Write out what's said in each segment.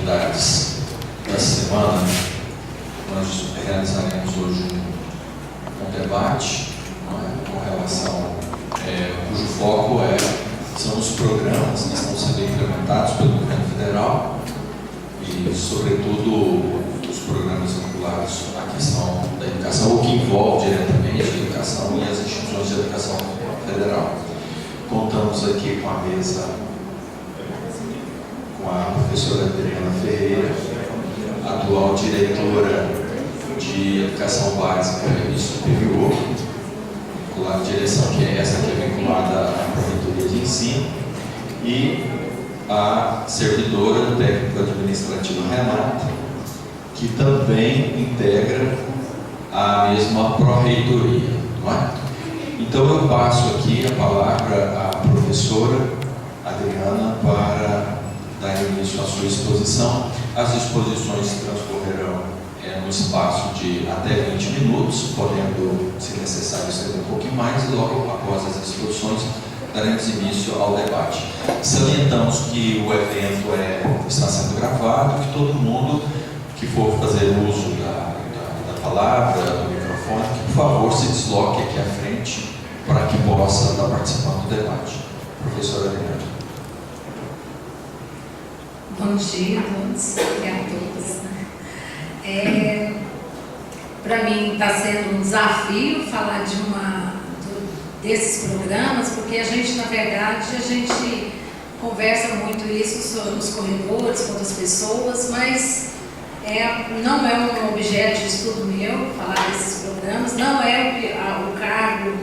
atividades da semana, nós realizaremos hoje um debate, com relação, cujo foco são os programas que estão sendo implementados pelo governo federal e, sobretudo, os programas vinculados à questão da educação, ou que envolve diretamente a educação e as instituições de educação federal. Contamos aqui com a mesa, com a professora Adriana Ferreira, atual diretora de Educação Básica e Superior, vinculada à direção, que é essa que é vinculada à Prefeitura de Ensino, e a servidora do técnico administrativo Renata, que também integra a mesma pró-reitoria, não é? Então eu passo aqui a palavra à professora Adriana para dar início à sua exposição. As exposições transcorrerão no espaço de até 20 minutos, podendo, se necessário, ser um pouquinho mais, e logo após as exposições daremos início ao debate. Salientamos que o evento está sendo gravado, que todo mundo que for fazer uso da palavra, do microfone, que por favor se desloque aqui à frente para que possa estar participando do debate. Professora Adriana. Bom dia a todos e a todas. Para mim está sendo um desafio falar desses programas, porque a gente, na verdade, conversa muito isso nos corredores, com as pessoas, mas não é um objeto de estudo meu falar desses programas, não é o cargo,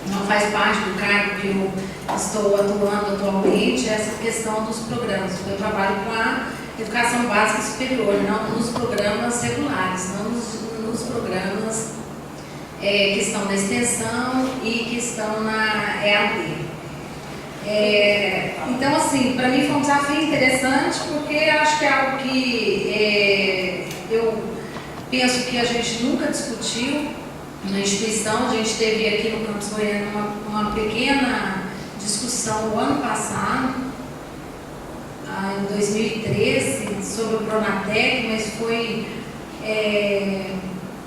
não faz parte do cargo que eu estou atuando atualmente, essa questão dos programas. Eu trabalho com a educação básica e superior, não nos programas regulares, não nos programas que estão na extensão e que estão na EAD. Então, assim, para mim foi um desafio interessante, porque acho que é algo que eu penso que a gente nunca discutiu na instituição. A gente teve aqui no Campus Goiânia uma pequena discussão o ano passado, em 2013, sobre o Pronatec, mas foi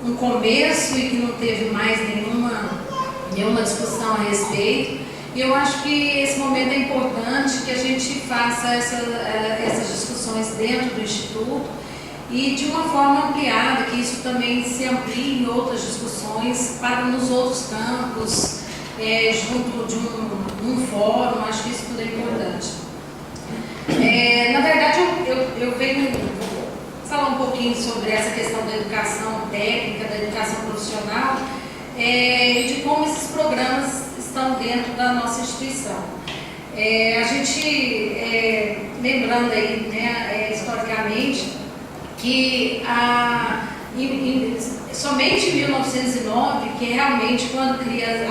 um começo e que não teve mais nenhuma discussão a respeito. E eu acho que esse momento é importante, que a gente faça essas discussões dentro do Instituto e de uma forma ampliada, que isso também se amplie em outras discussões nos outros campos, junto de um fórum. Acho que isso tudo é importante. Na verdade, eu venho falar um pouquinho sobre essa questão da educação técnica, da educação profissional, e de como esses programas estão dentro da nossa instituição. A gente, lembrando aí, né, historicamente, que somente em 1909, que é realmente quando cria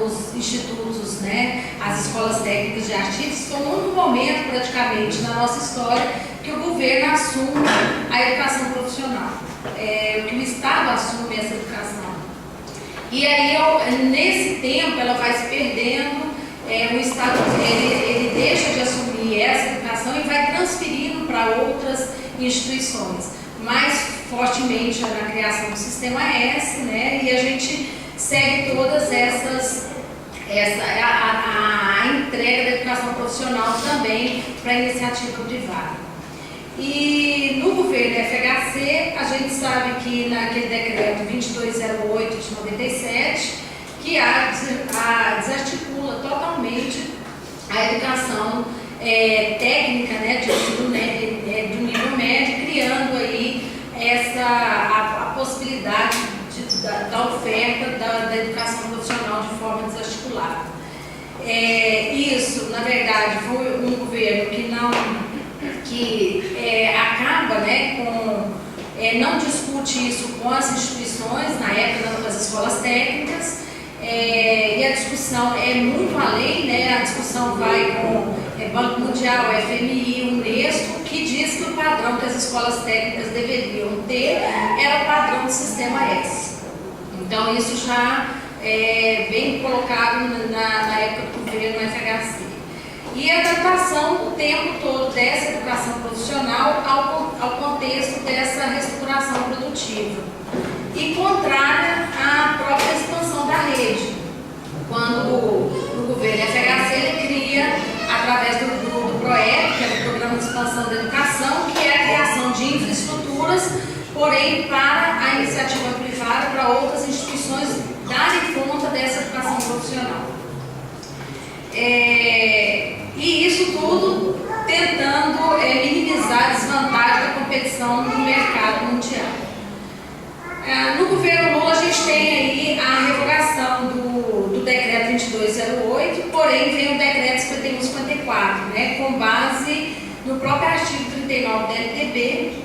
os institutos, né, as escolas técnicas de artifício, foi um momento praticamente na nossa história que o governo assume a educação profissional, que o Estado assume essa educação. E aí, nesse tempo, ela vai se perdendo, o Estado ele deixa de assumir essa educação e vai transferindo para outras instituições, mais fortemente na criação do Sistema S, né? E a gente segue todas a entrega da educação profissional também para a iniciativa privada. E no governo FHC, a gente sabe que naquele decreto 2208 de 97, que desarticula totalmente a educação técnica, né, do nível médio, criando aí a possibilidade da oferta da educação profissional de forma desarticulada. Isso, na verdade, foi um governo que acaba, né, não discute isso com as instituições, na época das escolas técnicas, e a discussão é muito além, né, a discussão vai com Banco Mundial, FMI, Unesco, que diz que o padrão que as escolas técnicas deveriam ter era o padrão do Sistema S. Então isso já é bem colocado na época do governo FHC. E a adaptação o tempo todo dessa educação profissional ao contexto dessa reestruturação produtiva e contrária à própria expansão da rede, quando o governo FHC ele cria, através do PROEC, que é o Programa de Expansão da Educação, que é a criação de infraestruturas, porém para a iniciativa privada, para outras instituições darem conta dessa educação profissional. E isso tudo tentando minimizar a desvantagem da competição no mercado mundial. No governo Lula a gente tem aí a revogação do decreto 2208, porém vem o decreto 5154, né, com base no próprio artigo 39 da LDB,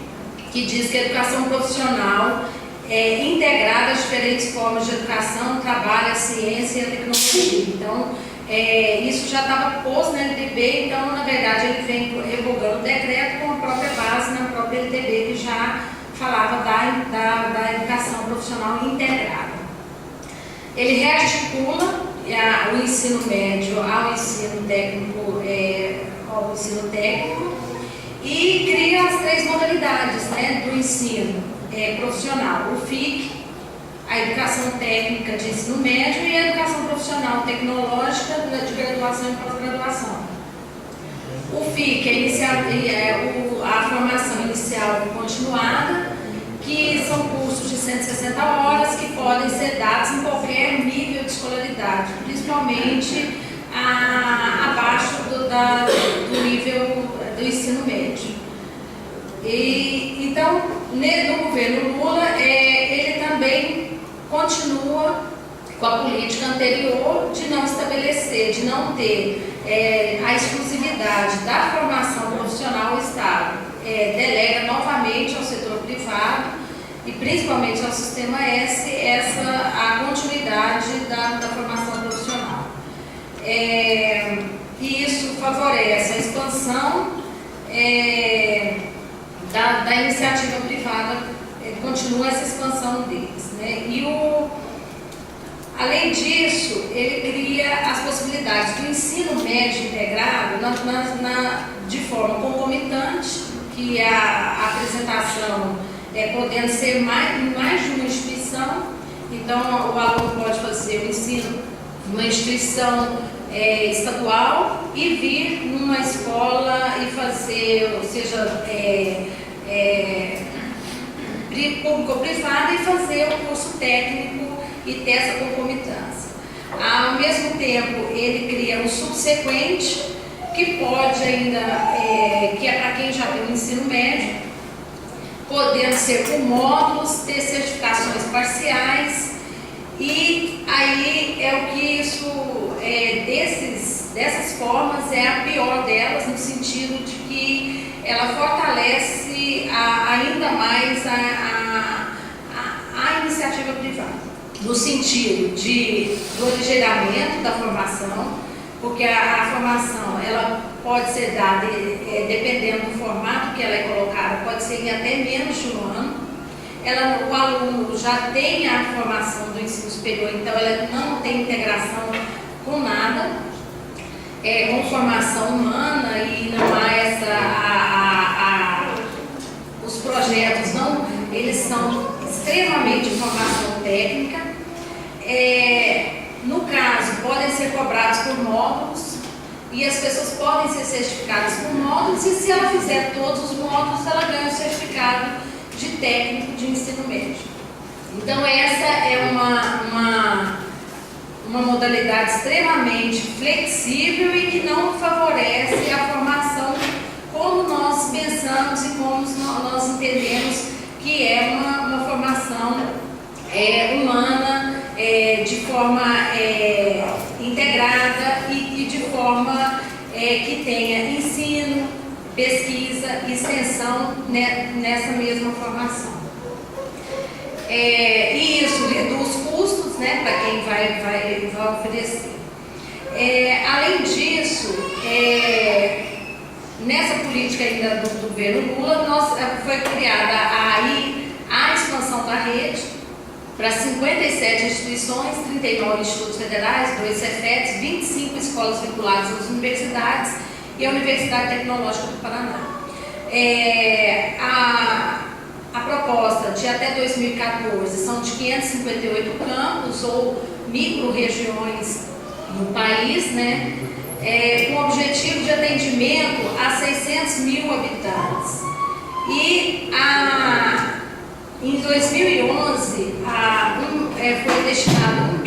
que diz que a educação profissional é integrada às diferentes formas de educação, trabalho, a ciência e a tecnologia. Então, isso já estava posto na LDB, então, na verdade, ele vem revogando o decreto com a própria base na própria LDB, que já falava da educação profissional integrada. Ele rearticula o ensino médio ao ensino técnico, e cria as 3 modalidades, né, do ensino profissional: o FIC, a educação técnica de ensino médio, e a educação profissional tecnológica de graduação e pós-graduação. O FIC é a formação inicial e continuada, que são cursos de 160 horas que podem ser dados em qualquer nível de escolaridade, principalmente abaixo do nível do ensino médio. Então, no governo Lula, ele também continua com a política anterior de não estabelecer, de não ter a exclusividade da formação profissional. O Estado delega novamente ao setor privado e principalmente ao Sistema S a continuidade da formação profissional. E isso favorece a expansão da iniciativa privada, continua essa expansão deles, né? Além disso, ele cria as possibilidades do ensino médio integrado de forma concomitante, que a apresentação podendo ser mais de uma instituição. Então, o aluno pode fazer o ensino numa instituição estadual e vir numa escola e fazer, ou seja, público ou privado, e fazer o curso técnico e ter essa concomitância. Ao mesmo tempo, ele cria um subsequente, que pode ainda, que é para quem já tem o ensino médio, podendo ser com módulos, ter certificações parciais, e aí é o que isso, dessas formas, é a pior delas, no sentido de que ela fortalece ainda mais a iniciativa privada, no sentido do aligeiramento da formação, porque a formação ela pode ser dada, dependendo do formato que ela é colocada, pode ser em até menos de um ano. O aluno já tem a formação do ensino superior, então ela não tem integração com nada, com formação humana, e não há os projetos eles são extremamente de formação técnica. No caso, podem ser cobrados por módulos, e as pessoas podem ser certificadas por módulos, e se ela fizer todos os módulos, ela ganha o certificado de técnico de ensino médio. Então, essa é uma modalidade extremamente flexível e que não favorece a formação como nós pensamos e como nós entendemos que é uma formação humana, de forma integrada e de forma que tenha ensino, pesquisa e extensão nessa mesma formação. E isso reduz custos, né, para quem vai oferecer. Além disso, nessa política ainda do governo Lula, foi criada a expansão da rede para 57 instituições, 39 institutos federais, 2 Cefetes, 25 escolas vinculadas às universidades e a Universidade Tecnológica do Paraná. até 2014 são de 558 campos ou micro-regiões no país, né? Com o objetivo de atendimento a 600 mil habitantes. E em 2011 foi destinado 1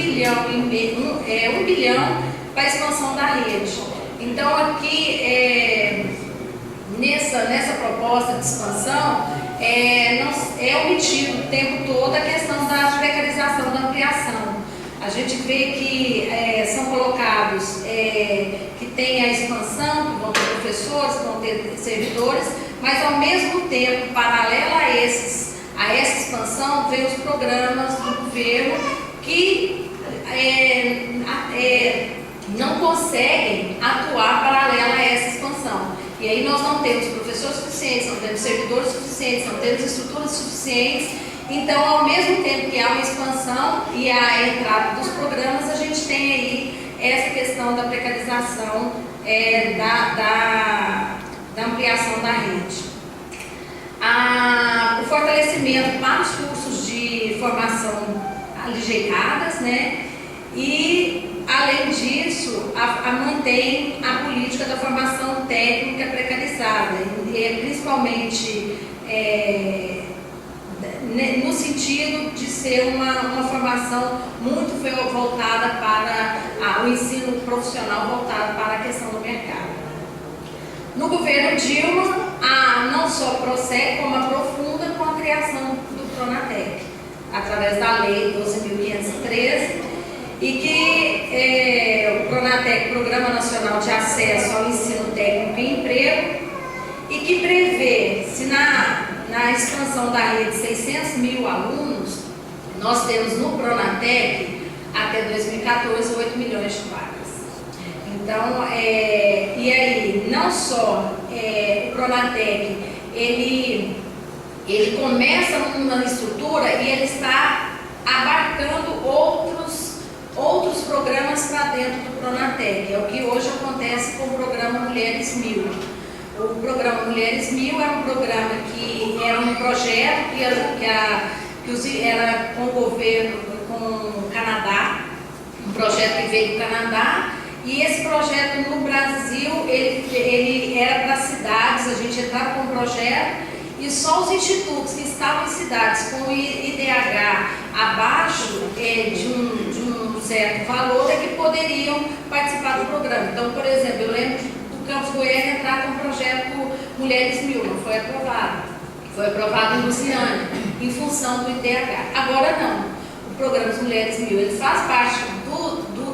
bilhão para a expansão da rede. Então aqui nessa proposta de expansão é omitido o tempo todo a questão da precarização da ampliação. A gente vê que são colocados que tem a expansão, que vão ter professores, que vão ter servidores, mas ao mesmo tempo, paralelo a essa expansão, vem os programas do governo que não conseguem atuar paralelo a essa expansão. E aí nós não temos professores suficientes, não temos servidores suficientes, não temos estruturas suficientes. Então, ao mesmo tempo que há uma expansão e a entrada dos programas, a gente tem aí essa questão da precarização da ampliação da rede. O fortalecimento para os cursos de formação aligeiradas, né? E, além disso, mantém a política da formação técnica precarizada, principalmente no sentido de ser uma formação muito voltada para o ensino profissional, voltado para a questão do mercado. No governo Dilma, não só prossegue, como aprofunda com a criação do Pronatec, através da Lei 12.513, e que o Pronatec, Programa Nacional de Acesso ao Ensino Técnico e Emprego, e que prevê, se na expansão da rede 600 mil alunos, nós temos no Pronatec, até 2014, 8 milhões de vagas. Então, e aí, não só o Pronatec, ele começa numa estrutura e ele está abarcando outros programas para dentro do Pronatec. É o que hoje acontece com o programa Mulheres 1000. O programa Mulheres 1000 é um programa que era um projeto que era com o governo, com o Canadá, um projeto que veio do Canadá, e esse projeto no Brasil, ele era para cidades, a gente entrava com um projeto e só os institutos que estavam em cidades com IDH abaixo de um certo valor é que poderiam participar do programa. Então, por exemplo, eu lembro do Campos Goiânia entrar com o projeto Mulheres 1000, não foi aprovado. Foi aprovado em Luciânia, em função do IDH. Agora não. O programa Mulheres 1000, ele faz parte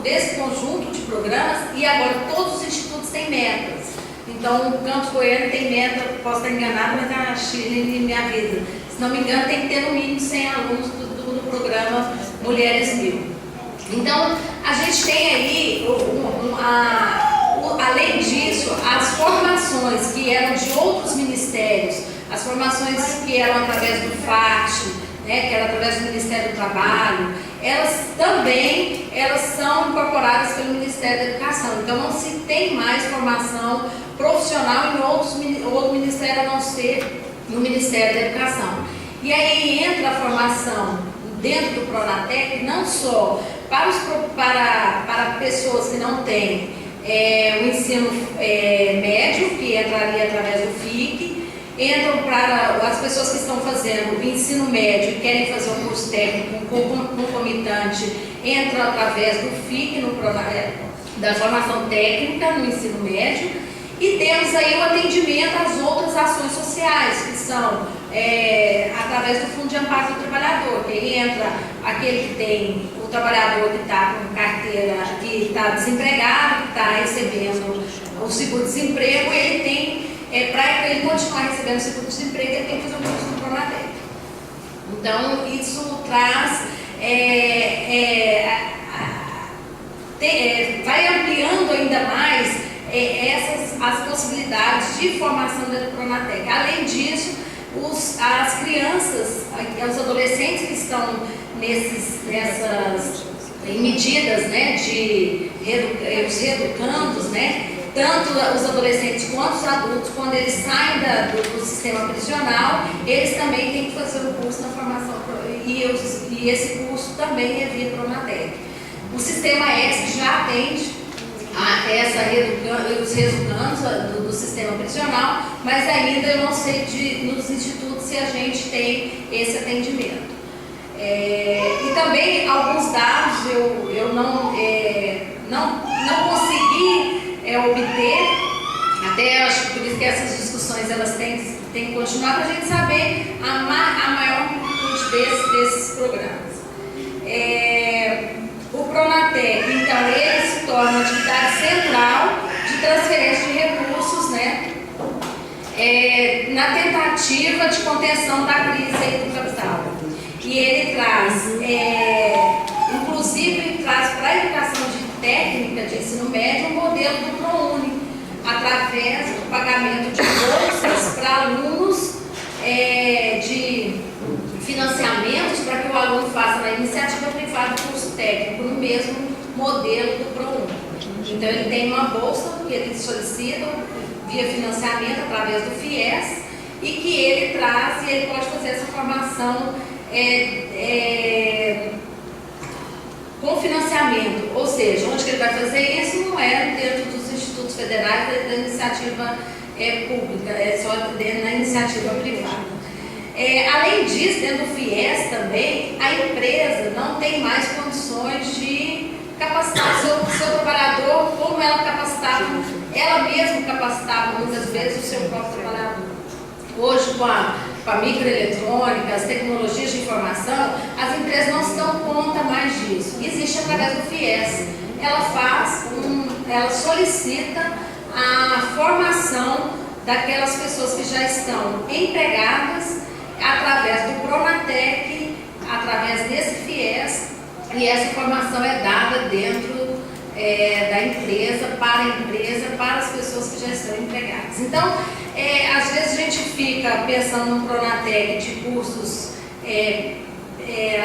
desse conjunto de programas e agora todos os institutos têm metas. Então, o Campos Goiânia tem meta, posso estar enganado, mas a Chile me avisa. Se não me engano, tem que ter no mínimo 100 alunos do programa Mulheres 1000. Então, a gente tem aí, além disso, as formações que eram de outros ministérios, as formações que eram através do FAT, né, que era através do Ministério do Trabalho, elas são incorporadas pelo Ministério da Educação. Então, não se tem mais formação profissional em outro ministério, a não ser no Ministério da Educação. E aí entra a formação dentro do Pronatec, não só para pessoas que não têm o ensino médio, que entraria através do FIC, entram para as pessoas que estão fazendo o ensino médio e querem fazer um curso técnico concomitante, entram através do FIC, da formação técnica no ensino médio, e temos aí o atendimento às outras ações sociais, que são através do Fundo de Amparo do Trabalhador, que aí entra aquele que tem o trabalhador que está com carteira, que está desempregado, que está recebendo o seguro-desemprego, ele tem para ele continuar recebendo o seguro-desemprego, ele tem que fazer um curso no Pronatec. Então, isso traz, vai ampliando ainda mais as possibilidades de formação dentro do Pronatec. Além disso, as crianças, os adolescentes que estão nessas medidas, né, os reeducandos, né, tanto os adolescentes quanto os adultos, quando eles saem do sistema prisional, eles também têm que fazer o curso na formação, e esse curso também é via Pronatec. O sistema ESC já atende os reeducandos do sistema prisional, mas ainda eu não sei nos institutos se a gente tem esse atendimento. E também alguns dados eu não consegui obter, até acho que por isso que essas discussões elas têm que continuar para a gente saber a maior amplitude desses programas. O Pronatec, então, ele se torna uma atividade central de transferência de recursos, né, na tentativa de contenção da crise do capital. E ele traz, inclusive, traz para a educação técnica de ensino médio um modelo do ProUni, através do pagamento de bolsas para alunos, de financiamentos para que o aluno faça na iniciativa privada o curso técnico, no mesmo modelo do ProUni. Então, ele tem uma bolsa que ele solicita via financiamento através do FIES e que ele traz e ele pode fazer essa formação com financiamento, ou seja, onde que ele vai fazer isso não é dentro dos institutos federais da iniciativa pública, é só na iniciativa privada. Além disso, dentro do FIES também, a empresa não tem mais condições de capacitar o seu trabalhador como ela mesma capacitava muitas vezes o seu próprio trabalhador. Hoje, com a microeletrônica, as tecnologias de informação, as empresas não se dão conta mais disso. Existe através do FIES. Ela solicita a formação daquelas pessoas que já estão empregadas através do Pronatec, através desse FIES, e essa formação é dada dentro da empresa, para as pessoas que já estão empregadas. Então, às vezes a gente fica pensando no Pronatec de cursos,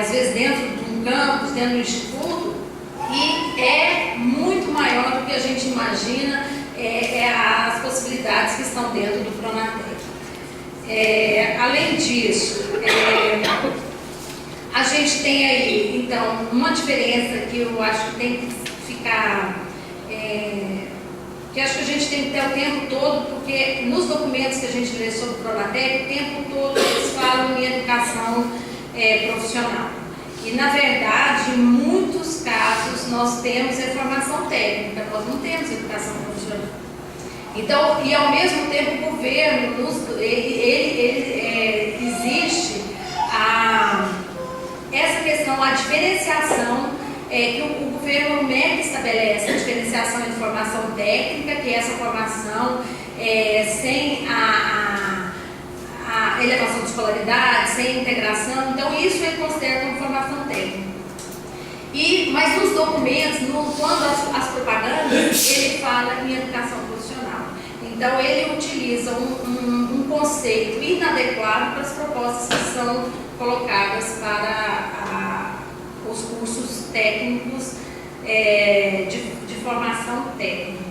às vezes dentro de um campus, dentro do instituto, e é muito maior do que a gente imagina as possibilidades que estão dentro do Pronatec. Além disso, a gente tem aí, então, uma diferença que eu acho que tem que ficar, que acho que a gente tem que ter o tempo todo, porque nos documentos que a gente lê sobre o Pronatec, o tempo todo eles falam em educação profissional. E, na verdade, em muitos casos, nós temos formação técnica, nós não temos educação profissional. Então, e ao mesmo tempo, o governo, existe essa questão, a diferenciação, que o governo MEC estabelece, a diferenciação de formação técnica, que é essa formação sem a elevação de escolaridade, sem integração. Então, isso ele considera como formação técnica. Mas nos documentos, quando as propagandas, ele fala em educação profissional. Então, ele utiliza um conceito inadequado para as propostas que são colocadas para os cursos técnicos de formação técnica.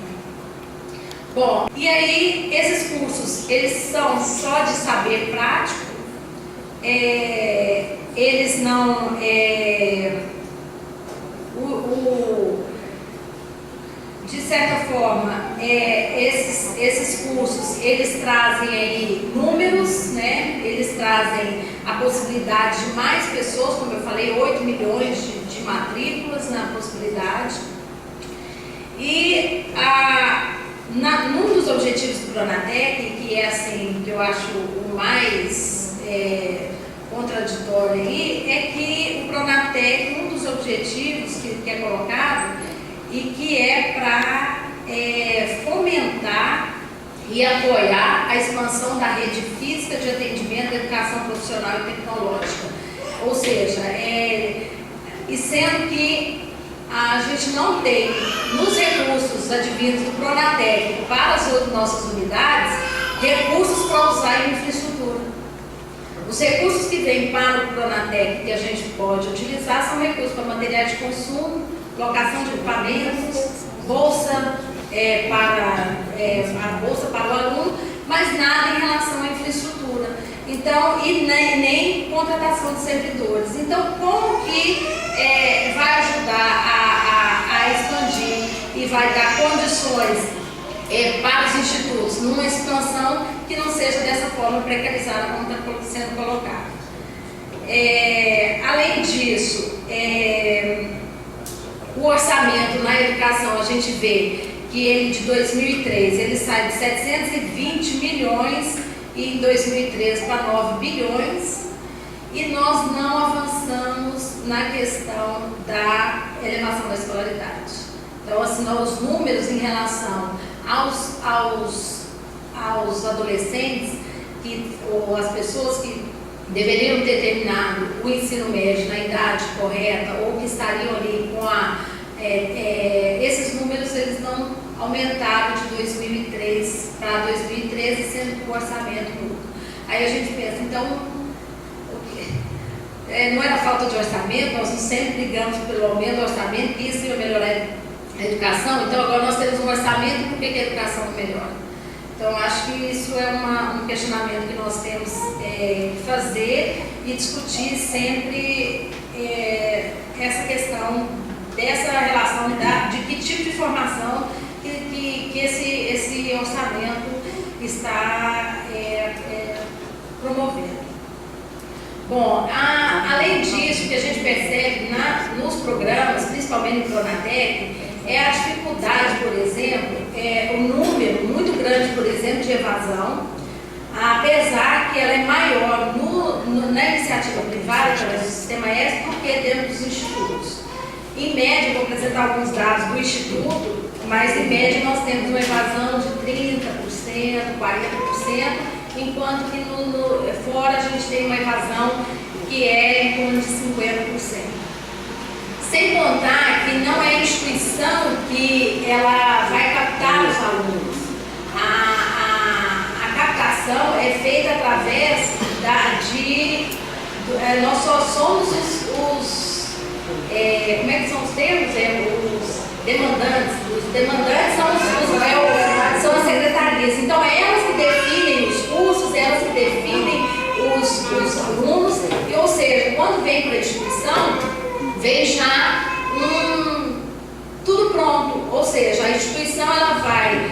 Bom, e aí, esses cursos, eles são só de saber prático? Eles não... de certa forma, esses cursos, eles trazem aí números, né? Eles trazem a possibilidade de mais pessoas, como eu falei, 8 milhões de matrículas na possibilidade. E num dos objetivos do Pronatec, que é assim, que eu acho o mais contraditório aí, é que o Pronatec, um dos objetivos que é colocado, e que é para fomentar e apoiar a expansão da rede física de atendimento da educação profissional e tecnológica. Ou seja, e sendo que a gente não tem nos recursos advindos do Pronatec para as nossas unidades, recursos para usar em infraestrutura. Os recursos que vêm para o Pronatec que a gente pode utilizar são recursos para materiais de consumo, locação de equipamentos, bolsa para a bolsa para o aluno, mas nada em relação à infraestrutura. Então, e nem contratação de servidores. Então, como que vai ajudar a expandir e vai dar condições para os institutos numa expansão que não seja dessa forma precarizada como está sendo colocado? Além disso, o orçamento na educação, a gente vê que ele de 2003 ele sai de 720 milhões e em 2013 para 9 bilhões, e nós não avançamos na questão da elevação da escolaridade. Então, assim, os números em relação aos adolescentes, ou as pessoas que deveriam ter terminado o ensino médio na idade correta, ou que estariam ali com esses números, eles não aumentaram de 2003 para 2013, sendo que o orçamento muda. Aí a gente pensa, então, não era falta de orçamento, nós sempre brigamos pelo aumento do orçamento, que isso ia melhorar a educação, então agora nós temos um orçamento, por que a educação não melhora? Então, acho que isso é um questionamento que nós temos que fazer e discutir sempre essa questão dessa relação de que tipo de formação que esse orçamento está promovendo. Bom, além disso, o que a gente percebe nos programas, principalmente no Pronatec, é a dificuldade, por exemplo, o número muito grande, por exemplo, de evasão, apesar que ela é maior na iniciativa privada, através do sistema S, do que dentro dos institutos. Em média, vou apresentar alguns dados do Instituto, mas em média nós temos uma evasão de 30%, 40%, enquanto que fora a gente tem uma evasão que é em torno de 50%. Sem contar que não é a instituição que ela vai captar os alunos. A captação é feita através nós só somos como é que são os termos? Os demandantes. Os demandantes são as secretarias. Então, elas que definem os cursos, elas que definem os alunos, ou seja, quando vem para a instituição, vem já tudo pronto, ou seja, a instituição ela vai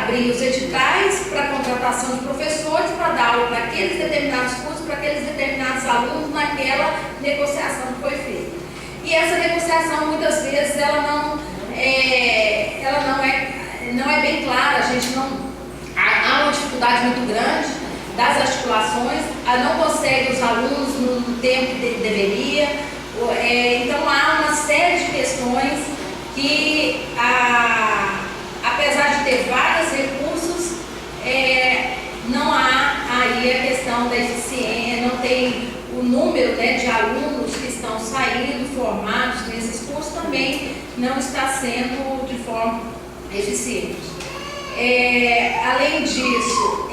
abrir os editais para contratação de professores para dar aula para aqueles determinados cursos, para aqueles determinados alunos naquela negociação que foi feita. E essa negociação muitas vezes ela não é bem clara, há uma dificuldade muito grande das articulações, não consegue os alunos no tempo que deveria. Então há uma série de questões que, apesar de ter vários recursos, não há aí a questão da eficiência, não tem o número de alunos que estão saindo, formados nesses cursos, também não está sendo de forma eficiente. Além disso,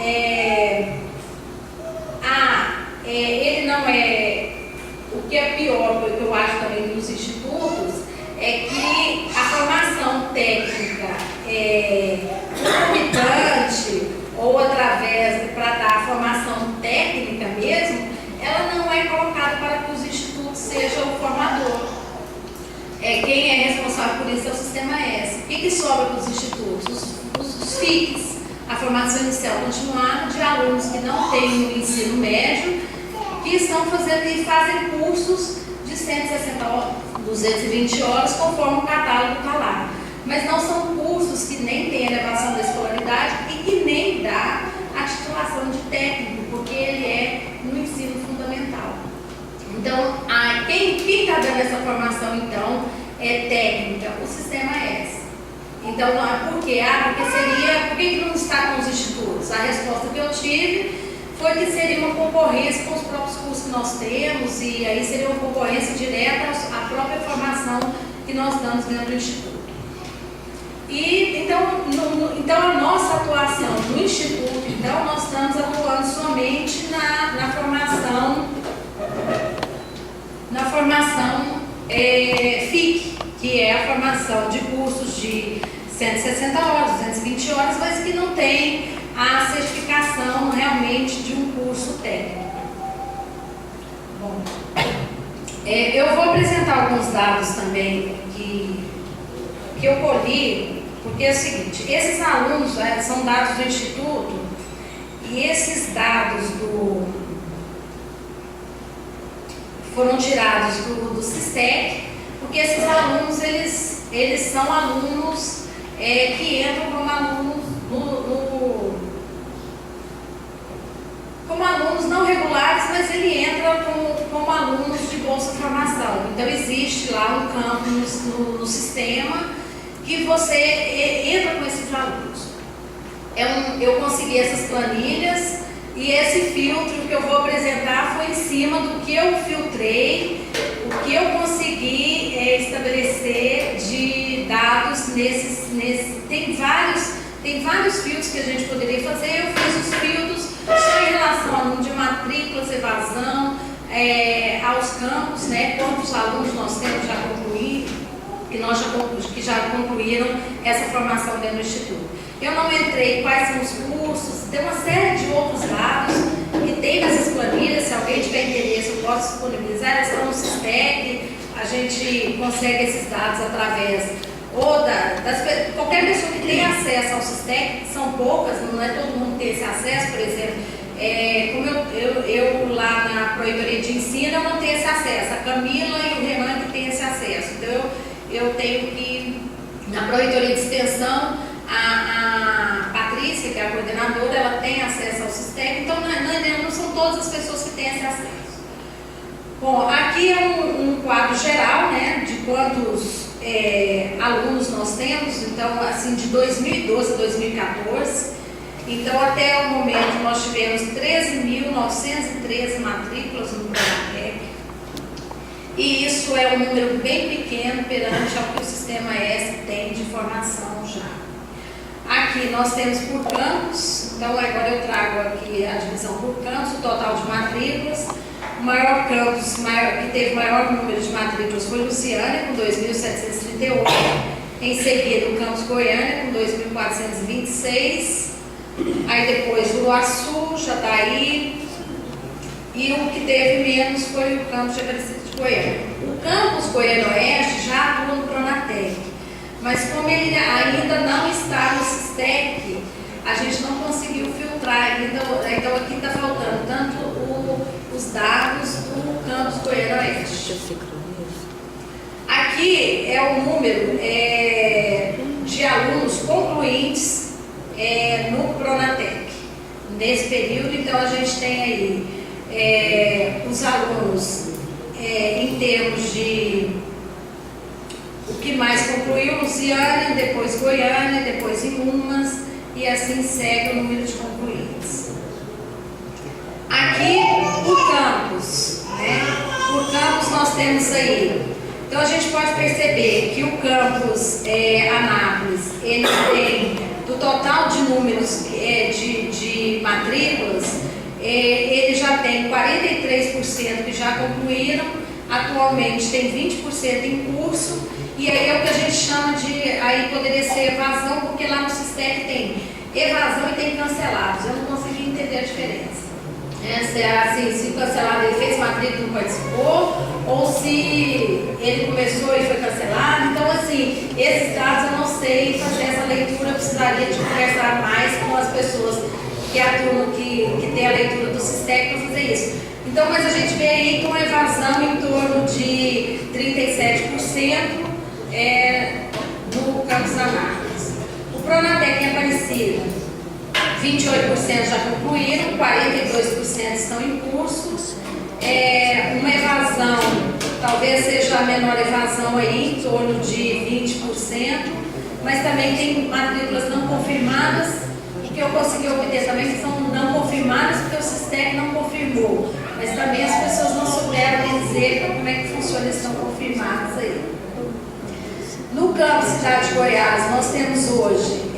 ele não é. O que é pior, que eu acho também nos institutos, é que a formação técnica concomitante ou através para dar a formação técnica mesmo, ela não é colocada para que os institutos sejam o formador. Quem é responsável por isso é o sistema S. O que sobra para os institutos? Os FICs, a formação inicial continuada de alunos que não têm o ensino médio, que estão fazendo e fazem cursos de 160 horas, 220 horas, conforme o catálogo está lá. Mas não são cursos que nem têm elevação da escolaridade e que nem dá a titulação de técnico, porque ele é no ensino fundamental. Então, quem está dando essa formação, então, é técnica, o sistema S. Então, por quê? Por que não está com os institutos? A resposta que eu tive foi que seria uma concorrência com os próprios cursos que nós temos, e aí seria uma concorrência direta à própria formação que nós damos dentro do Instituto. E, então a nossa atuação no Instituto, então, nós estamos atuando somente na formação FIC, que é a formação de cursos de 160 horas, 220 horas, mas que não tem a certificação realmente de um curso técnico. Bom, eu vou apresentar alguns dados também que eu colhi, porque é o seguinte, esses alunos são dados do Instituto, e esses dados foram tirados do SISTEC, porque esses alunos, eles são alunos que entram como alunos como alunos não regulares, mas ele entra como alunos de Bolsa Formação. Então existe lá um campo no sistema que você entra com esses alunos. Eu consegui essas planilhas e esse filtro que eu vou apresentar foi em cima do que eu filtrei, o que eu consegui estabelecer de dados tem vários filtros que a gente poderia fazer. Eu fiz os filtros só em relação ao número de matrículas, evasão, aos campos, né, quantos alunos nós temos já concluídos, que já concluíram essa formação dentro do Instituto. Eu não entrei quais são os cursos, tem uma série de outros dados que tem nessas planilhas. Se alguém tiver interesse, eu posso disponibilizar. Elas estão no SISTEC, a gente consegue esses dados através qualquer pessoa que tenha acesso ao SISTEC, são poucas, não é todo mundo que tem esse acesso. Por exemplo, como eu lá na Proreitoria de Ensino, eu não tenho esse acesso, a Camila e o Renan que tem esse acesso. Então eu tenho que, na Proreitoria de Extensão, a Patrícia, que é a coordenadora, ela tem acesso ao SISTEC, então não são todas as pessoas que têm esse acesso. Bom, aqui é um quadro geral, né, de quantos alunos nós temos. Então, assim, de 2012 a 2014, então até o momento nós tivemos 13.913 matrículas no Pronatec, e isso é um número bem pequeno perante ao que o Sistema S tem de formação já. Aqui nós temos por campus, então agora eu trago aqui a divisão por campus, o total de matrículas. O maior campus que teve maior número de matrículas foi Luciânia, com 2.738. Em seguida, o campus Goiânia, com 2.426. Aí depois o Açu, Jataí. E o que teve menos foi o campus de Aparecida de Goiânia. O campus Goiânia-Oeste já atua no Pronatec, mas como ele ainda não está no SISTEC, a gente não conseguiu filtrar ainda. Então aqui está faltando tanto os dados do campus Goiânia-Oeste. Aqui é o número de alunos concluintes no Pronatec nesse período. Então a gente tem aí os alunos em termos de o que mais concluiu: Luciânia, depois Goiânia, depois Inhumas, e assim segue o número de concluintes. Aqui o campus, né? Por campus nós temos aí, então a gente pode perceber que o campus Anápolis, ele tem, do total de números de matrículas, ele já tem 43% que já concluíram, atualmente tem 20% em curso, e aí é o que a gente chama de, aí poderia ser evasão, porque lá no SISTEC tem evasão e tem cancelados. Eu não consegui entender a diferença. Se o cancelado ele fez matrícula e não participou, ou se ele começou e foi cancelado. Então, assim, esses dados eu não sei fazer essa leitura, eu precisaria de conversar mais com as pessoas que atuam, que tem a leitura do SISTEC para fazer isso. Então, mas a gente vê aí com evasão em torno de 37% no campus Anápolis. O Pronatec em Aparecida, 28% já concluíram, 42% estão em curso. Uma evasão, talvez seja a menor evasão aí, em torno de 20%, mas também tem matrículas não confirmadas, que eu consegui obter também, que são não confirmadas, porque o SISTEC não confirmou, mas também as pessoas não souberam dizer como é que funciona, eles estão confirmados aí. No campus Cidade de Goiás, nós temos hoje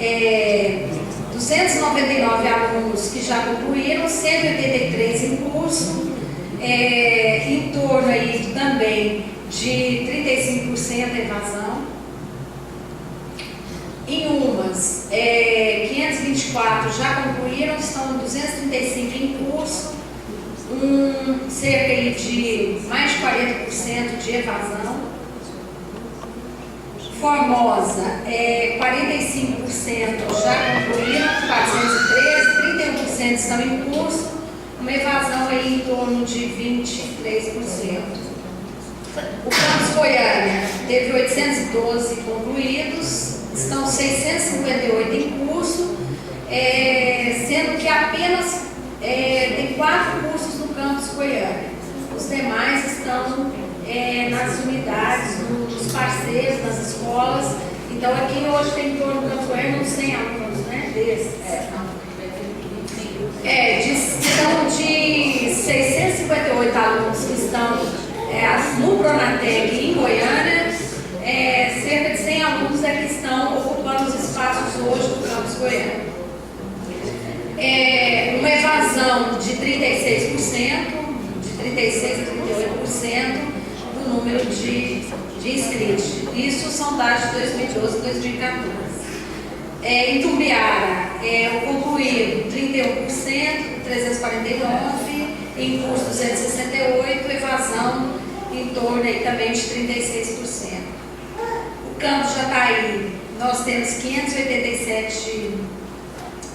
299 alunos que já concluíram, 183 em curso, em torno aí também de 35% evasão. Em umas, 524 já concluíram, estão 235 em curso, cerca aí de mais de 40% de evasão. Formosa, 45% já concluíram, 413, 31% estão em curso, uma evasão aí em torno de 23%. O campus Goiânia teve 812 concluídos, estão 658 em curso, sendo que apenas tem 4 cursos no campus Goiânia. Os demais estão nas unidades, nos parceiros, nas escolas. Então aqui hoje tem em torno do campus Goiânia uns 100 alunos, né? São de 658 alunos que estão no Pronatec em Goiânia, cerca de 100 alunos que estão ocupando os espaços hoje do campus Goiânia. Uma evasão de 36%, de 36% a 38% do número de inscritos. Isso são dados de 2012 e 2014. Em Tumbiara, o concluído 31%, 349, em curso 268, evasão em torno aí também de 36%. O campus Jataí, nós temos 587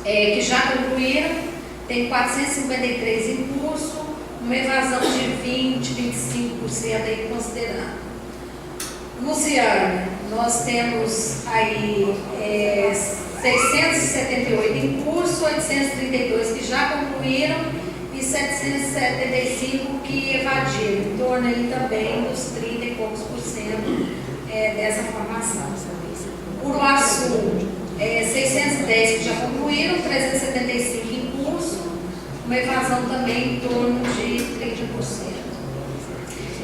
que já concluíram, tem 453 em curso, uma evasão de 20-25% aí considerando. Luciana, nós temos aí 678 em curso, 832 que já concluíram e 775 que evadiram, em torno aí também dos 30 e poucos por cento dessa formação. Uruaçu, 610 que já concluíram, 375 em curso, uma evasão também em torno de 30%.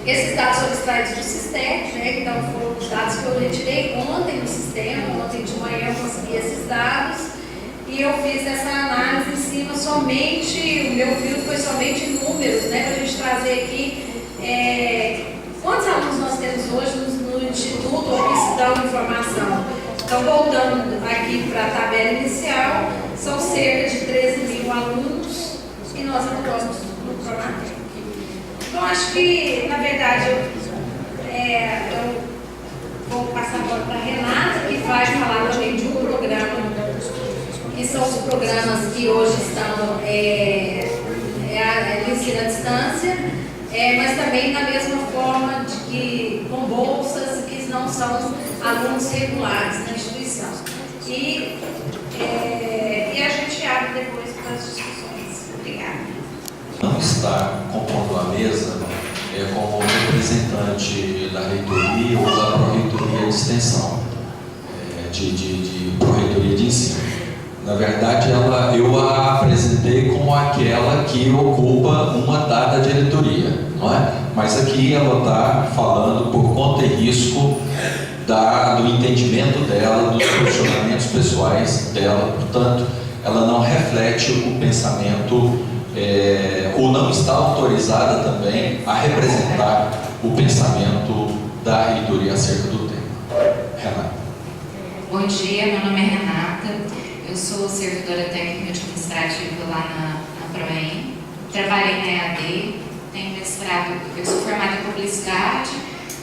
Esses dados foram extraídos do SISTEC, né? Então foram os dados que eu retirei ontem no sistema, ontem de manhã eu consegui esses dados e eu fiz essa análise em cima somente, o meu filtro foi somente números, né? Para a gente trazer aqui quantos alunos nós temos hoje no Instituto ou que se dão informação. Então, voltando aqui para a tabela inicial, são cerca de 13.000 alunos e nós atuamos no Pronatec. Então, acho que, na verdade, eu vou passar agora para a Renata, que vai falar também de um programa, que são os programas que hoje estão no ensino à distância, mas também da mesma forma de que com bolsas que não são alunos regulares na instituição. E a gente abre depois para as discussões. Obrigada. Não está compondo a mesa como representante da reitoria ou da pró-reitoria de extensão, de pró-reitoria de ensino. Na verdade, eu a apresentei como aquela que ocupa uma dada diretoria, não é? Mas aqui ela está falando por conta e risco do entendimento dela, dos posicionamentos pessoais dela, portanto, ela não reflete o pensamento, ou não está autorizada também a representar o pensamento da reitoria acerca do tema. Renata. Bom dia, meu nome é Renata, eu sou servidora técnica administrativa lá na ProEM, trabalhei na EAD, tenho mestrado, eu sou formada em publicidade,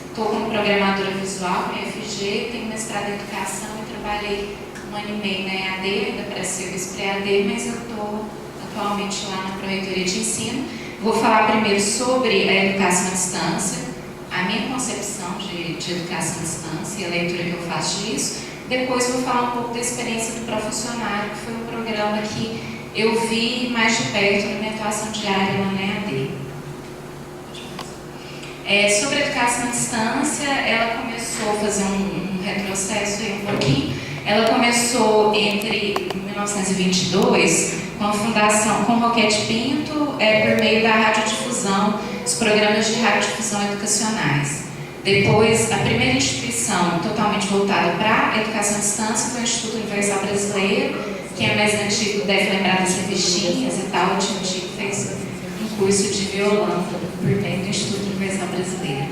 estou como programadora visual na FG, tenho mestrado em educação e trabalhei 1 ano e meio na EAD, ainda para serviço pré-EAD, mas eu estou atualmente lá na Pró-Reitoria de Ensino. Vou falar primeiro sobre a educação à distância, a minha concepção de educação à distância e a leitura que eu faço disso. Depois vou falar um pouco da experiência do Profissionário, que foi um programa que eu vi mais de perto na minha atuação diária lá na EAD. Sobre a educação à distância, ela começou a fazer um retrocesso aí um pouquinho. Ela começou entre 1922 com a fundação com Roquete Pinto, por meio da radiodifusão, os programas de radiodifusão educacionais. Depois, a primeira instituição totalmente voltada para a educação à distância foi o Instituto Universal Brasileiro. Quem é mais antigo deve lembrar das revistinhas e tal. O tio Chico fez um curso de violão por meio do Instituto Universal Brasileiro.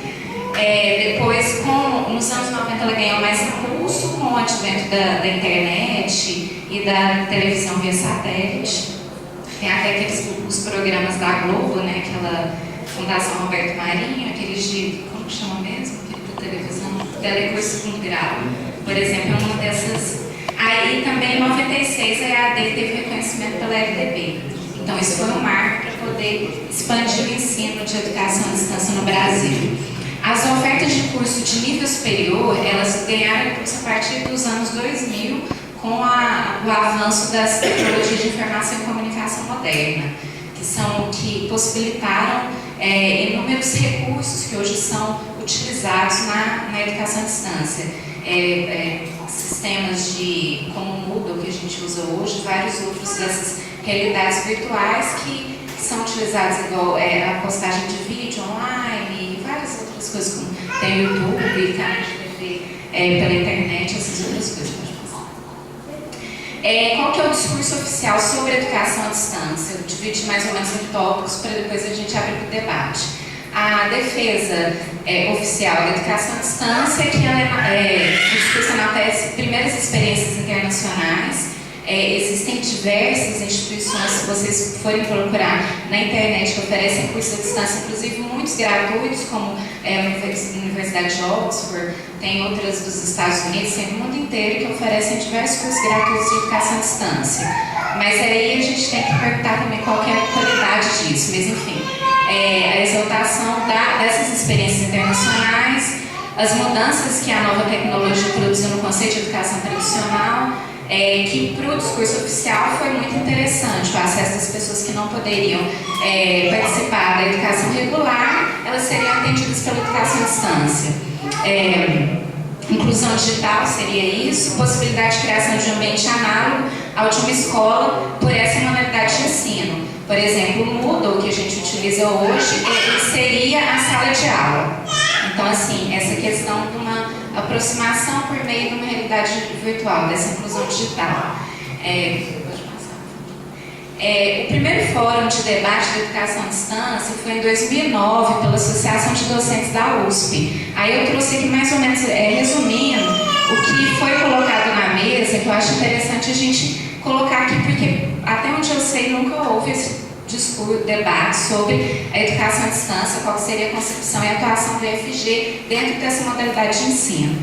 Depois, nos anos 90, ela ganhou mais impulso com o advento da internet e da televisão via satélite. Tem até os programas da Globo, né, aquela Fundação Roberto Marinho, aqueles de, como chama mesmo? Aquele da televisão, Telecurso Segundo Grau, por exemplo, é uma dessas. Aí também em 96 a EAD teve reconhecimento pela FDB. Então isso foi um marco para poder expandir o ensino de educação à distância no Brasil. As ofertas de curso de nível superior, elas ganharam impulso a partir dos anos 2000, com o avanço das tecnologias de informação e comunicação moderna, que possibilitaram inúmeros recursos que hoje são utilizados na educação à distância. Sistemas como o Moodle, que a gente usa hoje, vários outros dessas realidades virtuais que são utilizados igual a postagem de vídeo online e várias outras coisas, como tem o YouTube, canal de TV pela internet, essas outras coisas. Qual que é o discurso oficial sobre a educação à distância? Eu dividi mais ou menos em tópicos para depois a gente abrir para o debate. A defesa oficial da educação à distância, que o discurso enaltece primeiras experiências internacionais. Existem diversas instituições, se vocês forem procurar na internet, que oferecem cursos à distância, inclusive muitos gratuitos, como a Universidade de Oxford, tem outras dos Estados Unidos, tem no mundo inteiro, que oferecem diversos cursos gratuitos de educação à distância. Mas aí a gente tem que perguntar também qual que é a qualidade disso, mas enfim, a exaltação dessas experiências internacionais, as mudanças que a nova tecnologia produziu no conceito de educação tradicional, que para o discurso oficial foi muito interessante. O acesso das pessoas que não poderiam participar da educação regular, elas seriam atendidas pela educação à distância. Inclusão digital seria isso, possibilidade de criação de um ambiente análogo ao de uma escola por essa modalidade de ensino. Por exemplo, o Moodle, que a gente utiliza hoje, ele seria a sala de aula. Então, assim, essa questão de uma aproximação por meio de uma realidade virtual, dessa inclusão digital. Pode passar. O primeiro fórum de debate da educação à distância foi em 2009 pela Associação de Docentes da USP. Aí eu trouxe aqui mais ou menos, resumindo, o que foi colocado na mesa, que eu acho interessante a gente colocar aqui, porque até onde eu sei nunca houve esse debate sobre a educação à distância, qual seria a concepção e a atuação do EFG dentro dessa modalidade de ensino.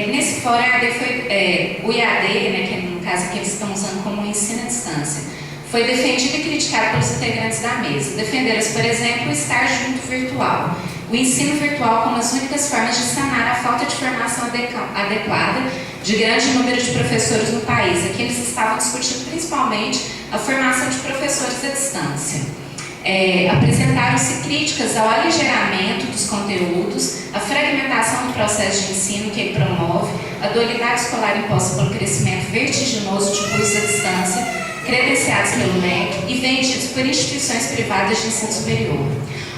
Nesse fórum, o IAD, né, que no caso aqui eles estão usando como ensino à distância, foi defendido e criticado pelos integrantes da mesa. Defenderam-se, por exemplo, o estar junto virtual, o ensino virtual como as únicas formas de sanar a falta de formação adequada de grande número de professores no país. Aqui eles estavam discutindo principalmente a formação de professores à distância. Apresentaram-se críticas ao aligeiramento dos conteúdos, a fragmentação do processo de ensino que ele promove, a dualidade escolar imposta pelo crescimento vertiginoso de cursos à distância, credenciados pelo MEC e vendidos por instituições privadas de ensino superior.